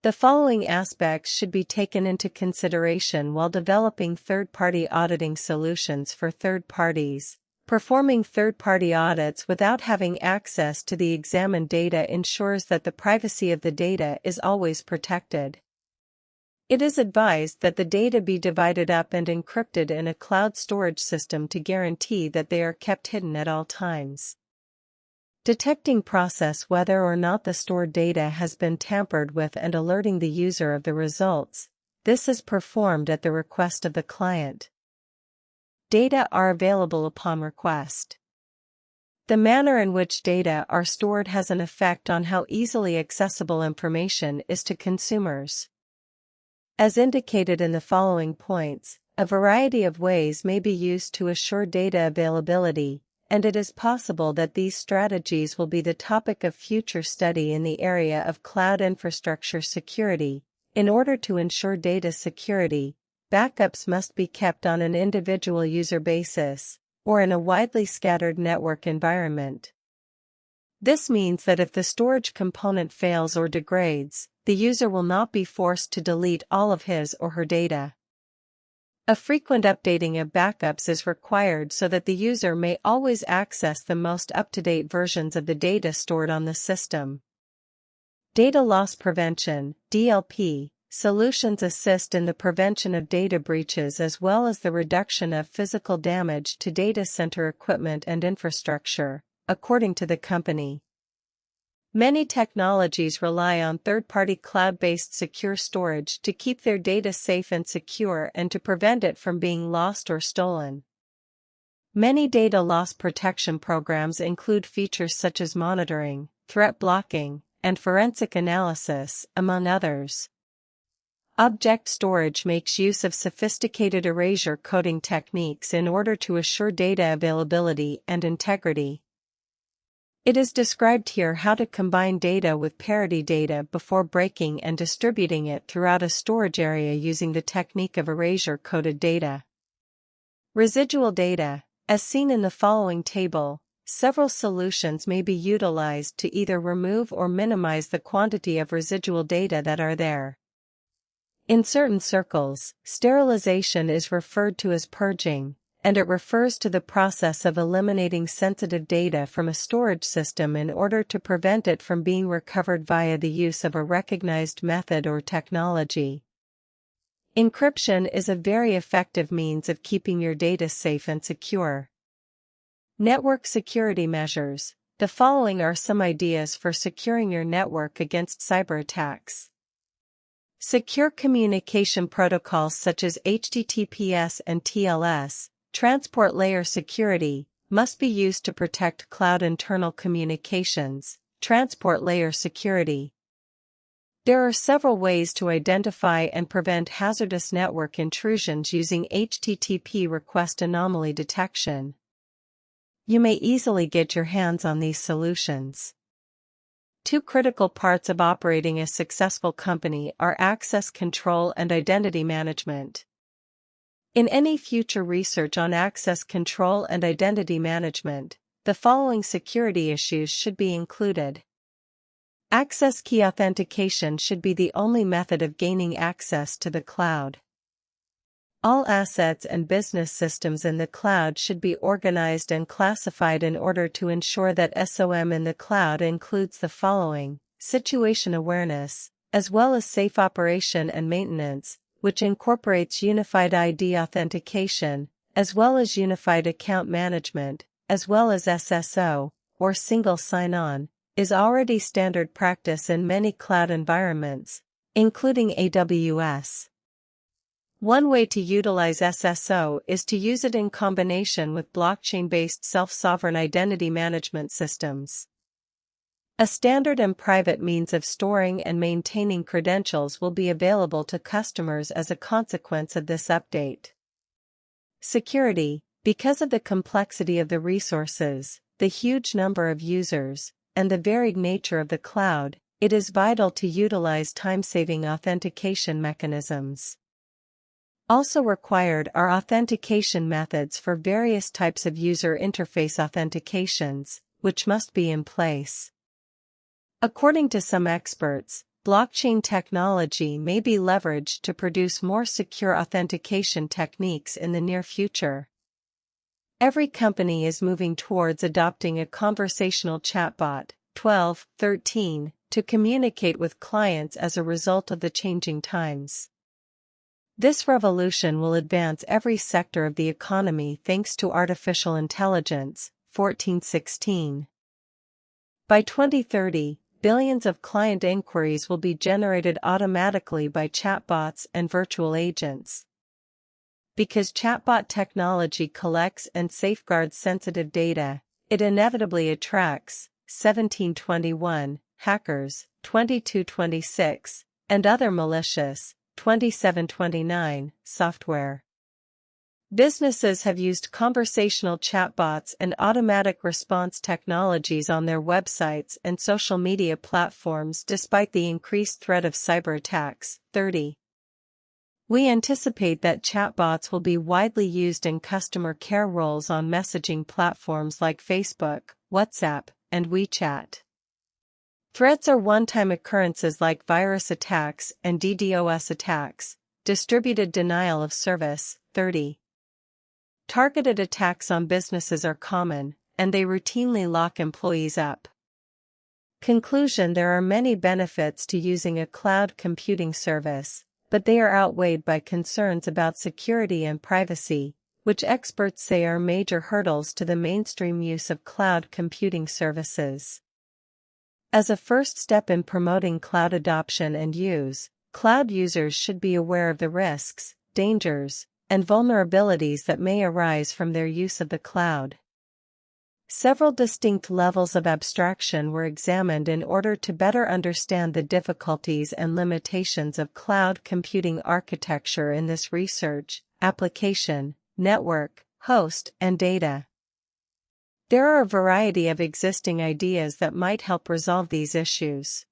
The following aspects should be taken into consideration while developing third-party auditing solutions for third parties. Performing third-party audits without having access to the examined data ensures that the privacy of the data is always protected. It is advised that the data be divided up and encrypted in a cloud storage system to guarantee that they are kept hidden at all times. Detecting process whether or not the stored data has been tampered with and alerting the user of the results. This is performed at the request of the client. Data are available upon request. The manner in which data are stored has an effect on how easily accessible information is to consumers. As indicated in the following points, a variety of ways may be used to assure data availability, and it is possible that these strategies will be the topic of future study in the area of cloud infrastructure security. In order to ensure data security, backups must be kept on an individual user basis, or in a widely scattered network environment. This means that if the storage component fails or degrades, the user will not be forced to delete all of his or her data. A frequent updating of backups is required so that the user may always access the most up-to-date versions of the data stored on the system. Data loss prevention, DLP, solutions assist in the prevention of data breaches as well as the reduction of physical damage to data center equipment and infrastructure, according to the company. Many technologies rely on third-party cloud-based secure storage to keep their data safe and secure and to prevent it from being lost or stolen. Many data loss protection programs include features such as monitoring, threat blocking, and forensic analysis, among others. Object storage makes use of sophisticated erasure coding techniques in order to assure data availability and integrity. It is described here how to combine data with parity data before breaking and distributing it throughout a storage area using the technique of erasure-coded data. Residual data, as seen in the following table, several solutions may be utilized to either remove or minimize the quantity of residual data that are there. In certain circles, sterilization is referred to as purging, and it refers to the process of eliminating sensitive data from a storage system in order to prevent it from being recovered via the use of a recognized method or technology. Encryption is a very effective means of keeping your data safe and secure. Network security measures. The following are some ideas for securing your network against cyber attacks. Secure communication protocols such as HTTPS and TLS, transport layer security, must be used to protect cloud internal communications, transport layer security. There are several ways to identify and prevent hazardous network intrusions using HTTP request anomaly detection. You may easily get your hands on these solutions. Two critical parts of operating a successful company are access control and identity management. In any future research on access control and identity management, the following security issues should be included. Access key authentication should be the only method of gaining access to the cloud. All assets and business systems in the cloud should be organized and classified in order to ensure that SOM in the cloud includes the following: situation awareness, as well as safe operation and maintenance, which incorporates unified ID authentication, as well as unified account management, as well as SSO, or single sign-on, is already standard practice in many cloud environments, including AWS. One way to utilize SSO is to use it in combination with blockchain-based self-sovereign identity management systems. A standard and private means of storing and maintaining credentials will be available to customers as a consequence of this update. Security. Because of the complexity of the resources, the huge number of users, and the varied nature of the cloud, it is vital to utilize time-saving authentication mechanisms. Also required are authentication methods for various types of user interface authentications, which must be in place. According to some experts, blockchain technology may be leveraged to produce more secure authentication techniques in the near future. Every company is moving towards adopting a conversational chatbot, 12.13, to communicate with clients as a result of the changing times. This revolution will advance every sector of the economy thanks to artificial intelligence, 14.16. By 2030, billions of client inquiries will be generated automatically by chatbots and virtual agents. Because chatbot technology collects and safeguards sensitive data, it inevitably attracts 1721 hackers, 2226, and other malicious 2729 software. Businesses have used conversational chatbots and automatic response technologies on their websites and social media platforms despite the increased threat of cyber attacks. 30. We anticipate that chatbots will be widely used in customer care roles on messaging platforms like Facebook, WhatsApp, and WeChat. Threats are one-time occurrences like virus attacks and DDoS attacks, distributed denial of service. 30. Targeted attacks on businesses are common, and they routinely lock employees up. Conclusion: there are many benefits to using a cloud computing service, but they are outweighed by concerns about security and privacy, which experts say are major hurdles to the mainstream use of cloud computing services. As a first step in promoting cloud adoption and use, cloud users should be aware of the risks, dangers, and vulnerabilities that may arise from their use of the cloud. Several distinct levels of abstraction were examined in order to better understand the difficulties and limitations of cloud computing architecture in this research: application, network, host, and data. There are a variety of existing ideas that might help resolve these issues.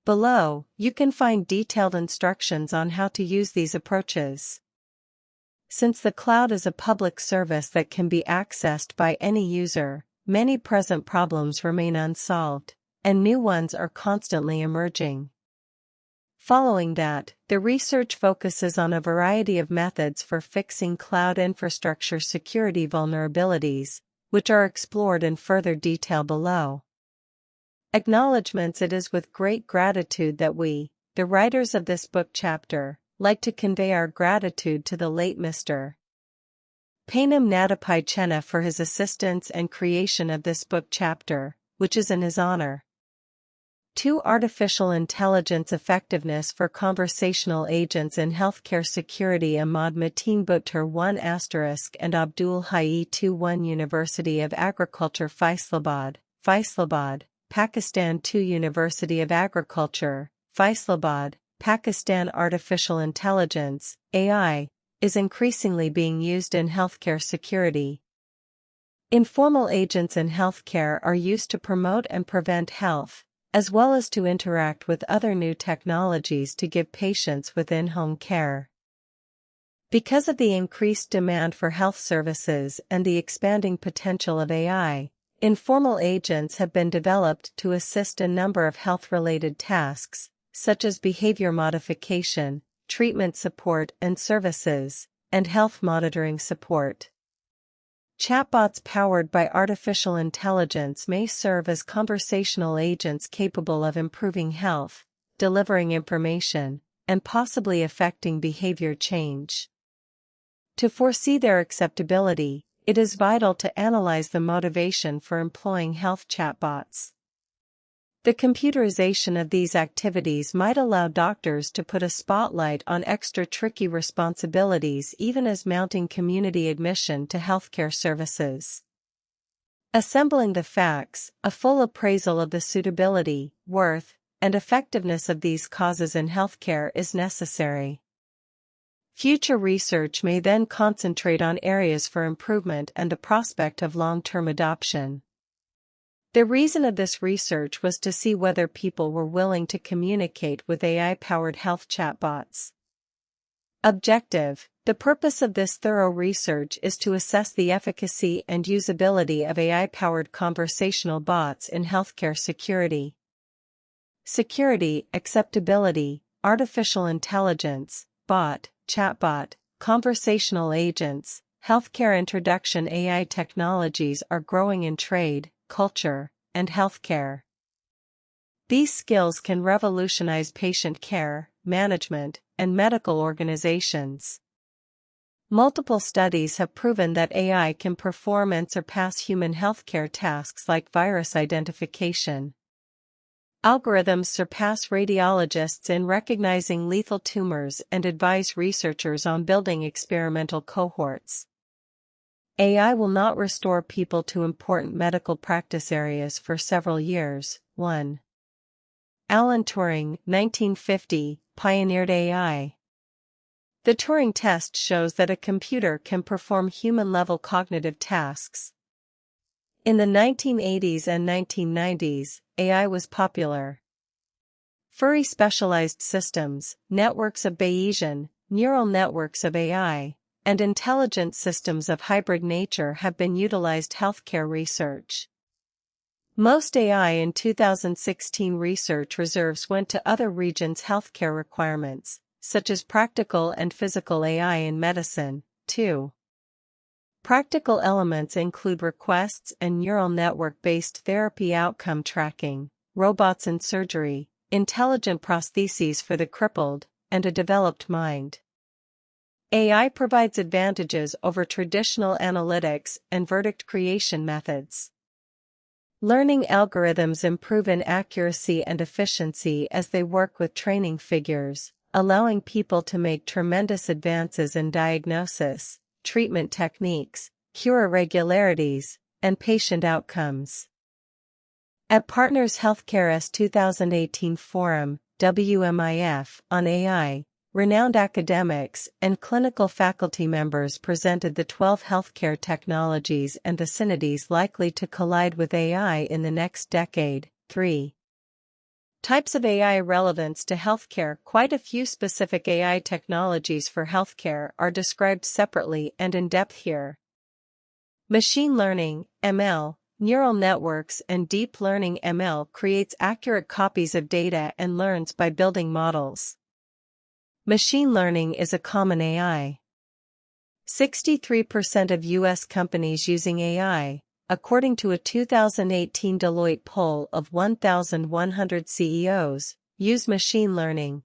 Below, you can find detailed instructions on how to use these approaches. Since the cloud is a public service that can be accessed by any user, many present problems remain unsolved, and new ones are constantly emerging. Following that, the research focuses on a variety of methods for fixing cloud infrastructure security vulnerabilities, which are explored in further detail below. Acknowledgements: it is with great gratitude that we, the writers of this book chapter, like to convey our gratitude to the late Mr. Painam Nadapai Chenna for his assistance and creation of this book chapter, which is in his honor. 2. Artificial Intelligence Effectiveness for Conversational Agents in Healthcare Security. Ahmad Mateen Buttar 1 * and Abdul Hai 1 University of Agriculture Faisalabad, Pakistan 2 University of Agriculture, Faisalabad, Pakistan. Artificial intelligence, AI, is increasingly being used in healthcare security. Informal agents in healthcare are used to promote and prevent health, as well as to interact with other new technologies to give patients with in-home care. Because of the increased demand for health services and the expanding potential of AI, informal agents have been developed to assist a number of health-related tasks, such as behavior modification, treatment support and services, and health monitoring support. Chatbots powered by artificial intelligence may serve as conversational agents capable of improving health, delivering information, and possibly affecting behavior change. To foresee their acceptability, it is vital to analyze the motivation for employing health chatbots. The computerization of these activities might allow doctors to put a spotlight on extra tricky responsibilities, even as mounting community admission to healthcare services. Assembling the facts, a full appraisal of the suitability, worth, and effectiveness of these causes in healthcare is necessary. Future research may then concentrate on areas for improvement and the prospect of long-term adoption. The reason of this research was to see whether people were willing to communicate with AI-powered health chatbots. Objective: the purpose of this thorough research is to assess the efficacy and usability of AI-powered conversational bots in healthcare security. Security, acceptability, artificial intelligence, bot, chatbot, conversational agents, healthcare introduction. AI technologies are growing in trade, culture, and healthcare. These skills can revolutionize patient care, management, and medical organizations. Multiple studies have proven that AI can perform and surpass human healthcare tasks like virus identification. Algorithms surpass radiologists in recognizing lethal tumors and advise researchers on building experimental cohorts. AI will not restore people to important medical practice areas for several years. 1. Alan Turing, 1950, pioneered AI. The Turing test shows that a computer can perform human-level cognitive tasks. In the 1980s and 1990s, AI was popular. Furry specialized systems, networks of Bayesian, neural networks of AI, and intelligent systems of hybrid nature have been utilized healthcare research. Most AI in 2016 research reserves went to other regions' healthcare requirements, such as practical and physical AI in medicine, too. Practical elements include requests and neural network-based therapy, outcome tracking, robots in surgery, intelligent prostheses for the crippled, and a developed mind. AI provides advantages over traditional analytics and verdict creation methods. Learning algorithms improve in accuracy and efficiency as they work with training figures, allowing people to make tremendous advances in diagnosis, treatment techniques, cure irregularities, and patient outcomes. At Partners Healthcare's 2018 forum, WMIF, on AI, renowned academics and clinical faculty members presented the 12 healthcare technologies and vicinities likely to collide with AI in the next decade. 3. Types of AI relevance to healthcare. Quite a few specific AI technologies for healthcare are described separately and in depth here. Machine learning, ML, neural networks and deep learning. ML creates accurate copies of data and learns by building models. Machine learning is a common AI. 63% of U.S. companies using AI, according to a 2018 Deloitte poll of 1,100 CEOs, use machine learning.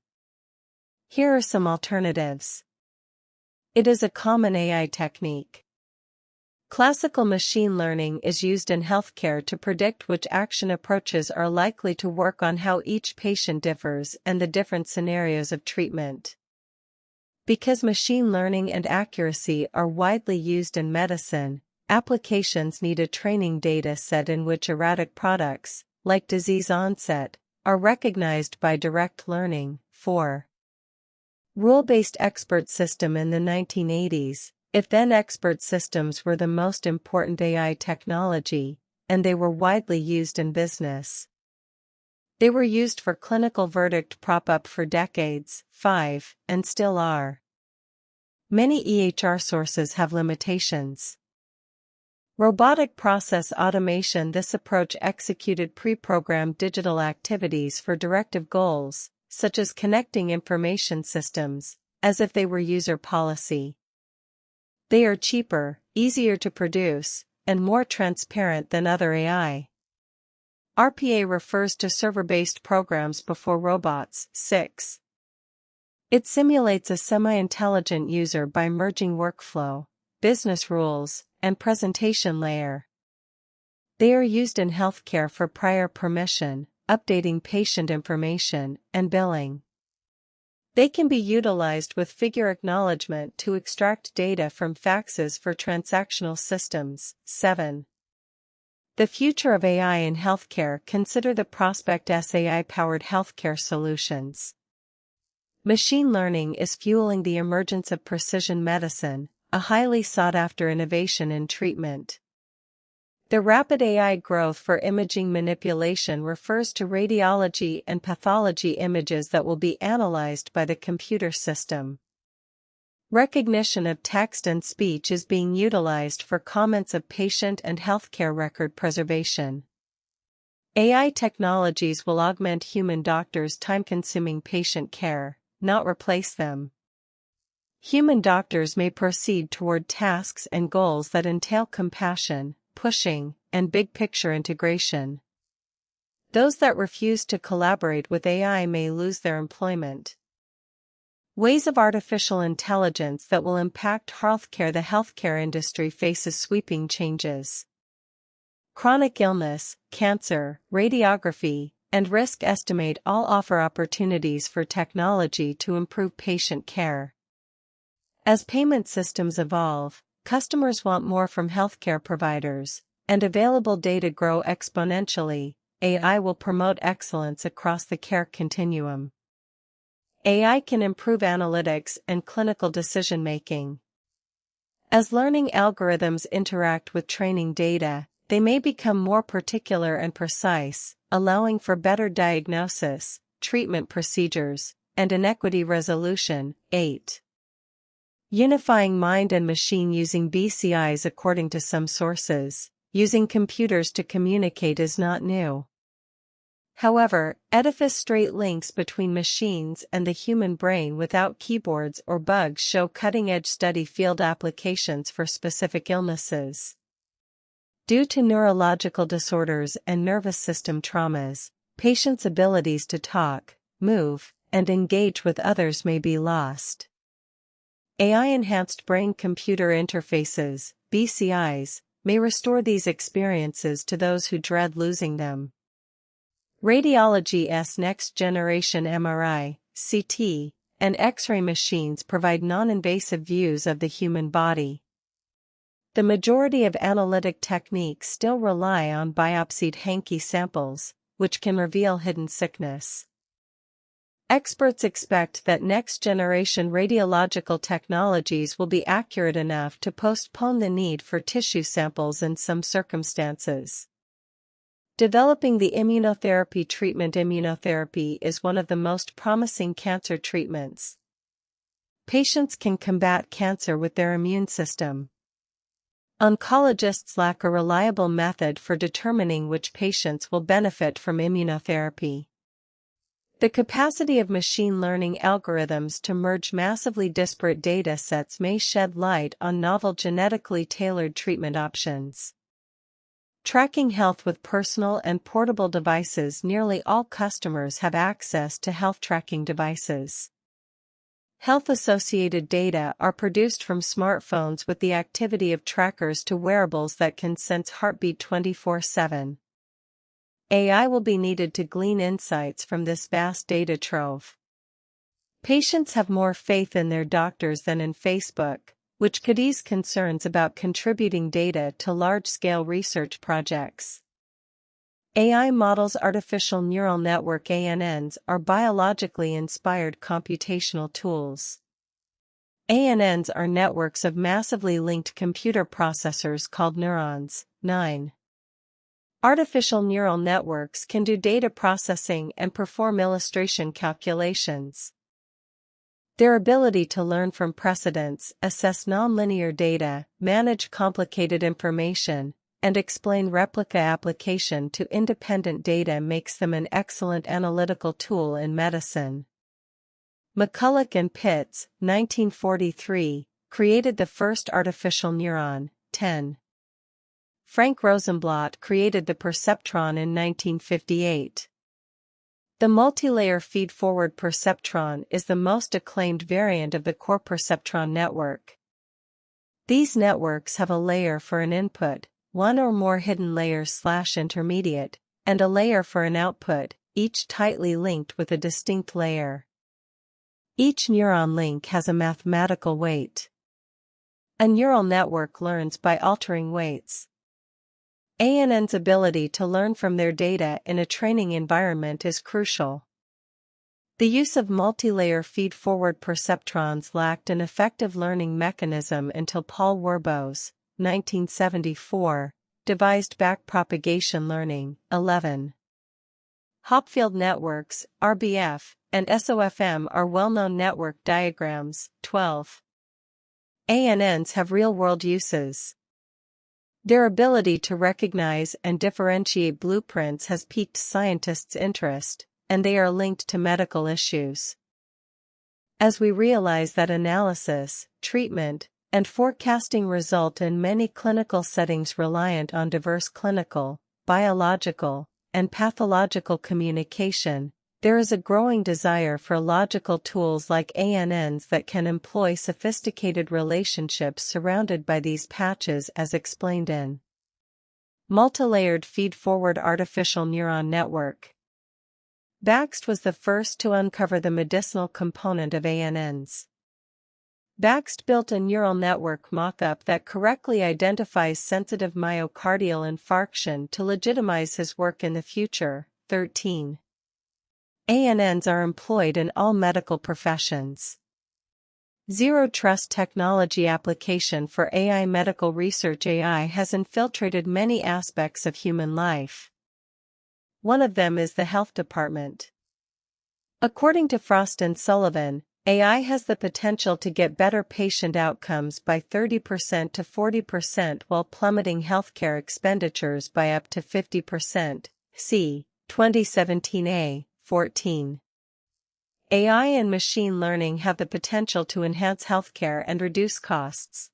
Here are some alternatives. It is a common AI technique. Classical machine learning is used in healthcare to predict which action approaches are likely to work on how each patient differs and the different scenarios of treatment. Because machine learning and accuracy are widely used in medicine, applications need a training data set in which erratic products, like disease onset, are recognized by direct learning. 4. Rule-based expert system in the 1980s. If-then expert systems were the most important AI technology, and they were widely used in business. They were used for clinical verdict prop-up for decades, 5, and still are. Many EHR sources have limitations. Robotic process automation. This approach executed pre-programmed digital activities for directive goals, such as connecting information systems, as if they were user policy. They are cheaper, easier to produce, and more transparent than other AI. RPA refers to server-based programs before robots. 6. It simulates a semi-intelligent user by merging workflow, business rules, and presentation layer. They are used in healthcare for prior permission, updating patient information, and billing. They can be utilized with figure acknowledgement to extract data from faxes for transactional systems. 7. The future of AI in healthcare. Consider the prospect as AI-powered healthcare solutions. Machine learning is fueling the emergence of precision medicine, a highly sought-after innovation in treatment. The rapid AI growth for imaging manipulation refers to radiology and pathology images that will be analyzed by the computer system. Recognition of text and speech is being utilized for comments of patient and healthcare record preservation. AI technologies will augment human doctors' time-consuming patient care, not replace them. Human doctors may proceed toward tasks and goals that entail compassion, pushing, and big-picture integration. Those that refuse to collaborate with AI may lose their employment. Ways of artificial intelligence that will impact healthcare. The healthcare industry faces sweeping changes. Chronic illness, cancer, radiography, and risk estimate all offer opportunities for technology to improve patient care. As payment systems evolve, customers want more from healthcare providers, and available data grow exponentially. AI will promote excellence across the care continuum. AI can improve analytics and clinical decision-making. As learning algorithms interact with training data, they may become more particular and precise, allowing for better diagnosis, treatment procedures, and inequity resolution. 8. Unifying mind and machine using BCIs. According to some sources, using computers to communicate is not new. However, edifice straight links between machines and the human brain without keyboards or bugs show cutting-edge study field applications for specific illnesses. Due to neurological disorders and nervous system traumas, patients' abilities to talk, move, and engage with others may be lost. AI-enhanced brain-computer interfaces, BCIs, may restore these experiences to those who dread losing them. Radiology's next-generation MRI, CT, and X-ray machines provide non-invasive views of the human body. The majority of analytic techniques still rely on biopsied hanky samples, which can reveal hidden sickness. Experts expect that next-generation radiological technologies will be accurate enough to postpone the need for tissue samples in some circumstances. Developing the immunotherapy treatment. Immunotherapy is one of the most promising cancer treatments. Patients can combat cancer with their immune system. Oncologists lack a reliable method for determining which patients will benefit from immunotherapy. The capacity of machine learning algorithms to merge massively disparate data sets may shed light on novel genetically tailored treatment options. Tracking health with personal and portable devices. Nearly all customers have access to health tracking devices. Health-associated data are produced from smartphones with the activity of trackers to wearables that can sense heartbeat 24/7. AI will be needed to glean insights from this vast data trove. Patients have more faith in their doctors than in Facebook, which could ease concerns about contributing data to large-scale research projects. AI models. Artificial neural network (ANNs) are biologically inspired computational tools. ANNs are networks of massively linked computer processors called neurons. 9. Artificial neural networks can do data processing and perform illustration calculations. Their ability to learn from precedents, assess nonlinear data, manage complicated information, and explain replica application to independent data makes them an excellent analytical tool in medicine. McCulloch and Pitts, 1943, created the first artificial neuron. 10. Frank Rosenblatt created the perceptron in 1958. The multilayer feed-forward perceptron is the most acclaimed variant of the core perceptron network. These networks have a layer for an input, one or more hidden layers/intermediate, and a layer for an output, each tightly linked with a distinct layer. Each neuron link has a mathematical weight. A neural network learns by altering weights. ANN's ability to learn from their data in a training environment is crucial. The use of multilayer feed-forward perceptrons lacked an effective learning mechanism until Paul Werbos, 1974, devised backpropagation learning. 11. Hopfield networks, RBF, and SOFM are well-known network diagrams. 12. ANNs have real-world uses. Their ability to recognize and differentiate blueprints has piqued scientists' interest, and they are linked to medical issues. As we realize that analysis, treatment, and forecasting result in many clinical settings reliant on diverse clinical, biological, and pathological communication, there is a growing desire for logical tools like ANNs that can employ sophisticated relationships surrounded by these patches as explained in Multilayered Feed-Forward Artificial Neuron Network. Baxt was the first to uncover the medicinal component of ANNs. Baxt built a neural network mock-up that correctly identifies sensitive myocardial infarction to legitimize his work in the future. 13. ANNs are employed in all medical professions. Zero Trust technology application for AI medical research. AI has infiltrated many aspects of human life. One of them is the health department. According to Frost and Sullivan, AI has the potential to get better patient outcomes by 30% to 40% while plummeting healthcare expenditures by up to 50%. See 2017a. 14. AI and machine learning have the potential to enhance healthcare and reduce costs.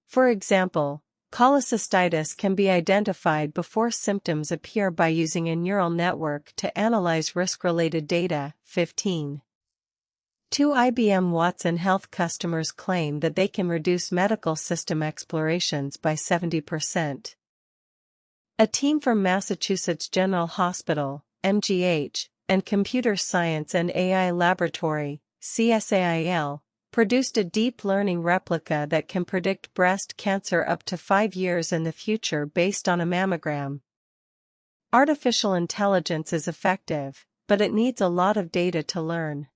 For example, cholecystitis can be identified before symptoms appear by using a neural network to analyze risk-related data. 15. Two IBM Watson Health customers claim that they can reduce medical system explorations by 70%. A team from Massachusetts General Hospital, MGH, and Computer Science and AI Laboratory, CSAIL, produced a deep learning replica that can predict breast cancer up to 5 years in the future based on a mammogram. Artificial intelligence is effective, but it needs a lot of data to learn.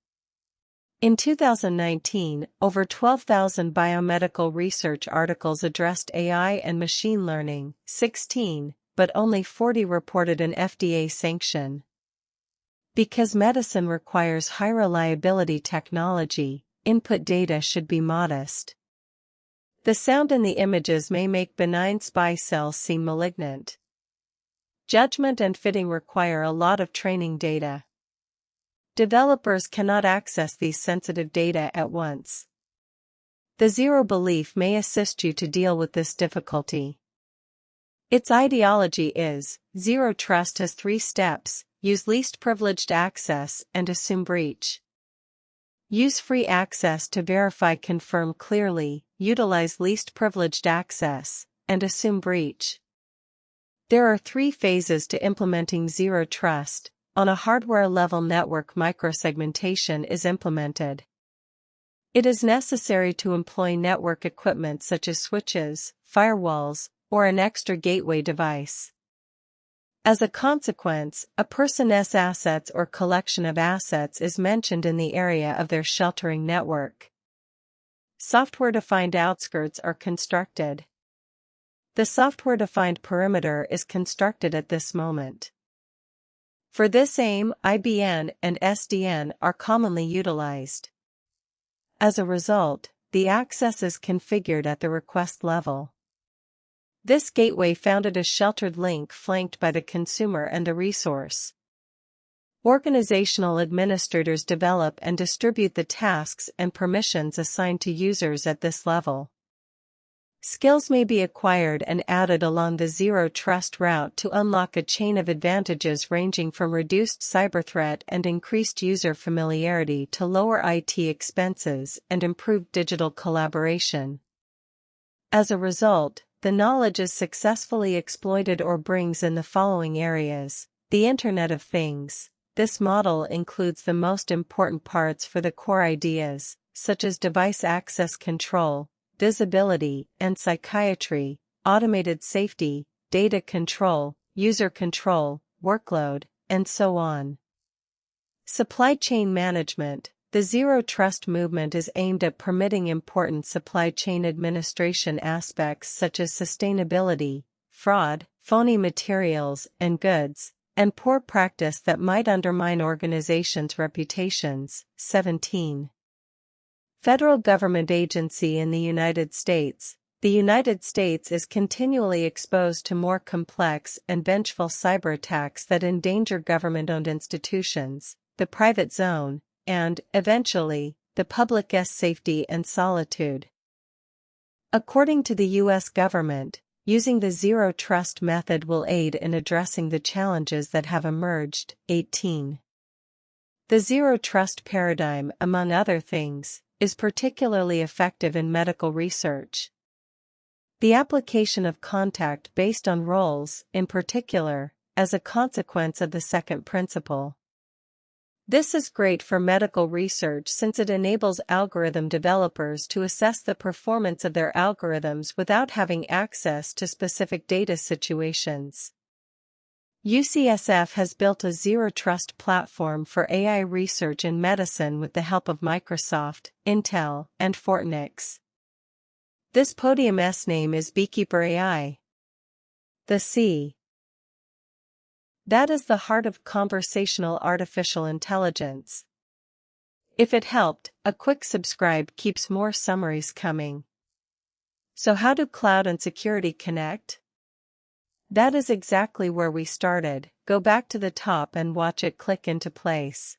In 2019, over 12,000 biomedical research articles addressed AI and machine learning, 16, but only 40 reported an FDA sanction. Because medicine requires high reliability technology, input data should be modest. The sound in the images may make benign spy cells seem malignant. Judgment and fitting require a lot of training data. Developers cannot access these sensitive data at once. The zero belief may assist you to deal with this difficulty. Its ideology is, zero trust has 3 steps: use least privileged access and assume breach. Use free access to verify, confirm clearly, utilize least privileged access, and assume breach. There are 3 phases to implementing zero trust. On a hardware-level network, microsegmentation is implemented. It is necessary to employ network equipment such as switches, firewalls, or an extra gateway device. As a consequence, a person's assets or collection of assets is mentioned in the area of their sheltering network. Software-defined outskirts are constructed. The software-defined perimeter is constructed at this moment. For this aim, IBN and SDN are commonly utilized. As a result, the access is configured at the request level. This gateway founded a sheltered link flanked by the consumer and the resource. Organizational administrators develop and distribute the tasks and permissions assigned to users at this level. Skills may be acquired and added along the zero-trust route to unlock a chain of advantages ranging from reduced cyber threat and increased user familiarity to lower IT expenses and improved digital collaboration. As a result, the knowledge is successfully exploited or brings in the following areas: the Internet of Things. This model includes the most important parts for the core ideas, such as device access control, visibility and psychiatry, automated safety, data control, user control, workload, and so on. Supply chain management. The Zero Trust movement is aimed at permitting important supply chain administration aspects such as sustainability, fraud, phony materials and goods, and poor practice that might undermine organizations' reputations. 17. Federal government agency in the United States. The United States is continually exposed to more complex and vengeful cyber attacks that endanger government-owned institutions, the private zone, and, eventually, the public's safety and solitude. According to the U.S. government, using the Zero Trust method will aid in addressing the challenges that have emerged. 18. The Zero Trust paradigm, among other things, is particularly effective in medical research. The application of contact based on roles, in particular, as a consequence of the second principle. This is great for medical research since it enables algorithm developers to assess the performance of their algorithms without having access to specific data situations. UCSF has built a zero-trust platform for AI research in medicine with the help of Microsoft, Intel, and Fortinix. This podium's name is Beekeeper AI. The C. That is the heart of conversational artificial intelligence. If it helped, a quick subscribe keeps more summaries coming. So how do cloud and security connect? That is exactly where we started. Go back to the top and watch it click into place.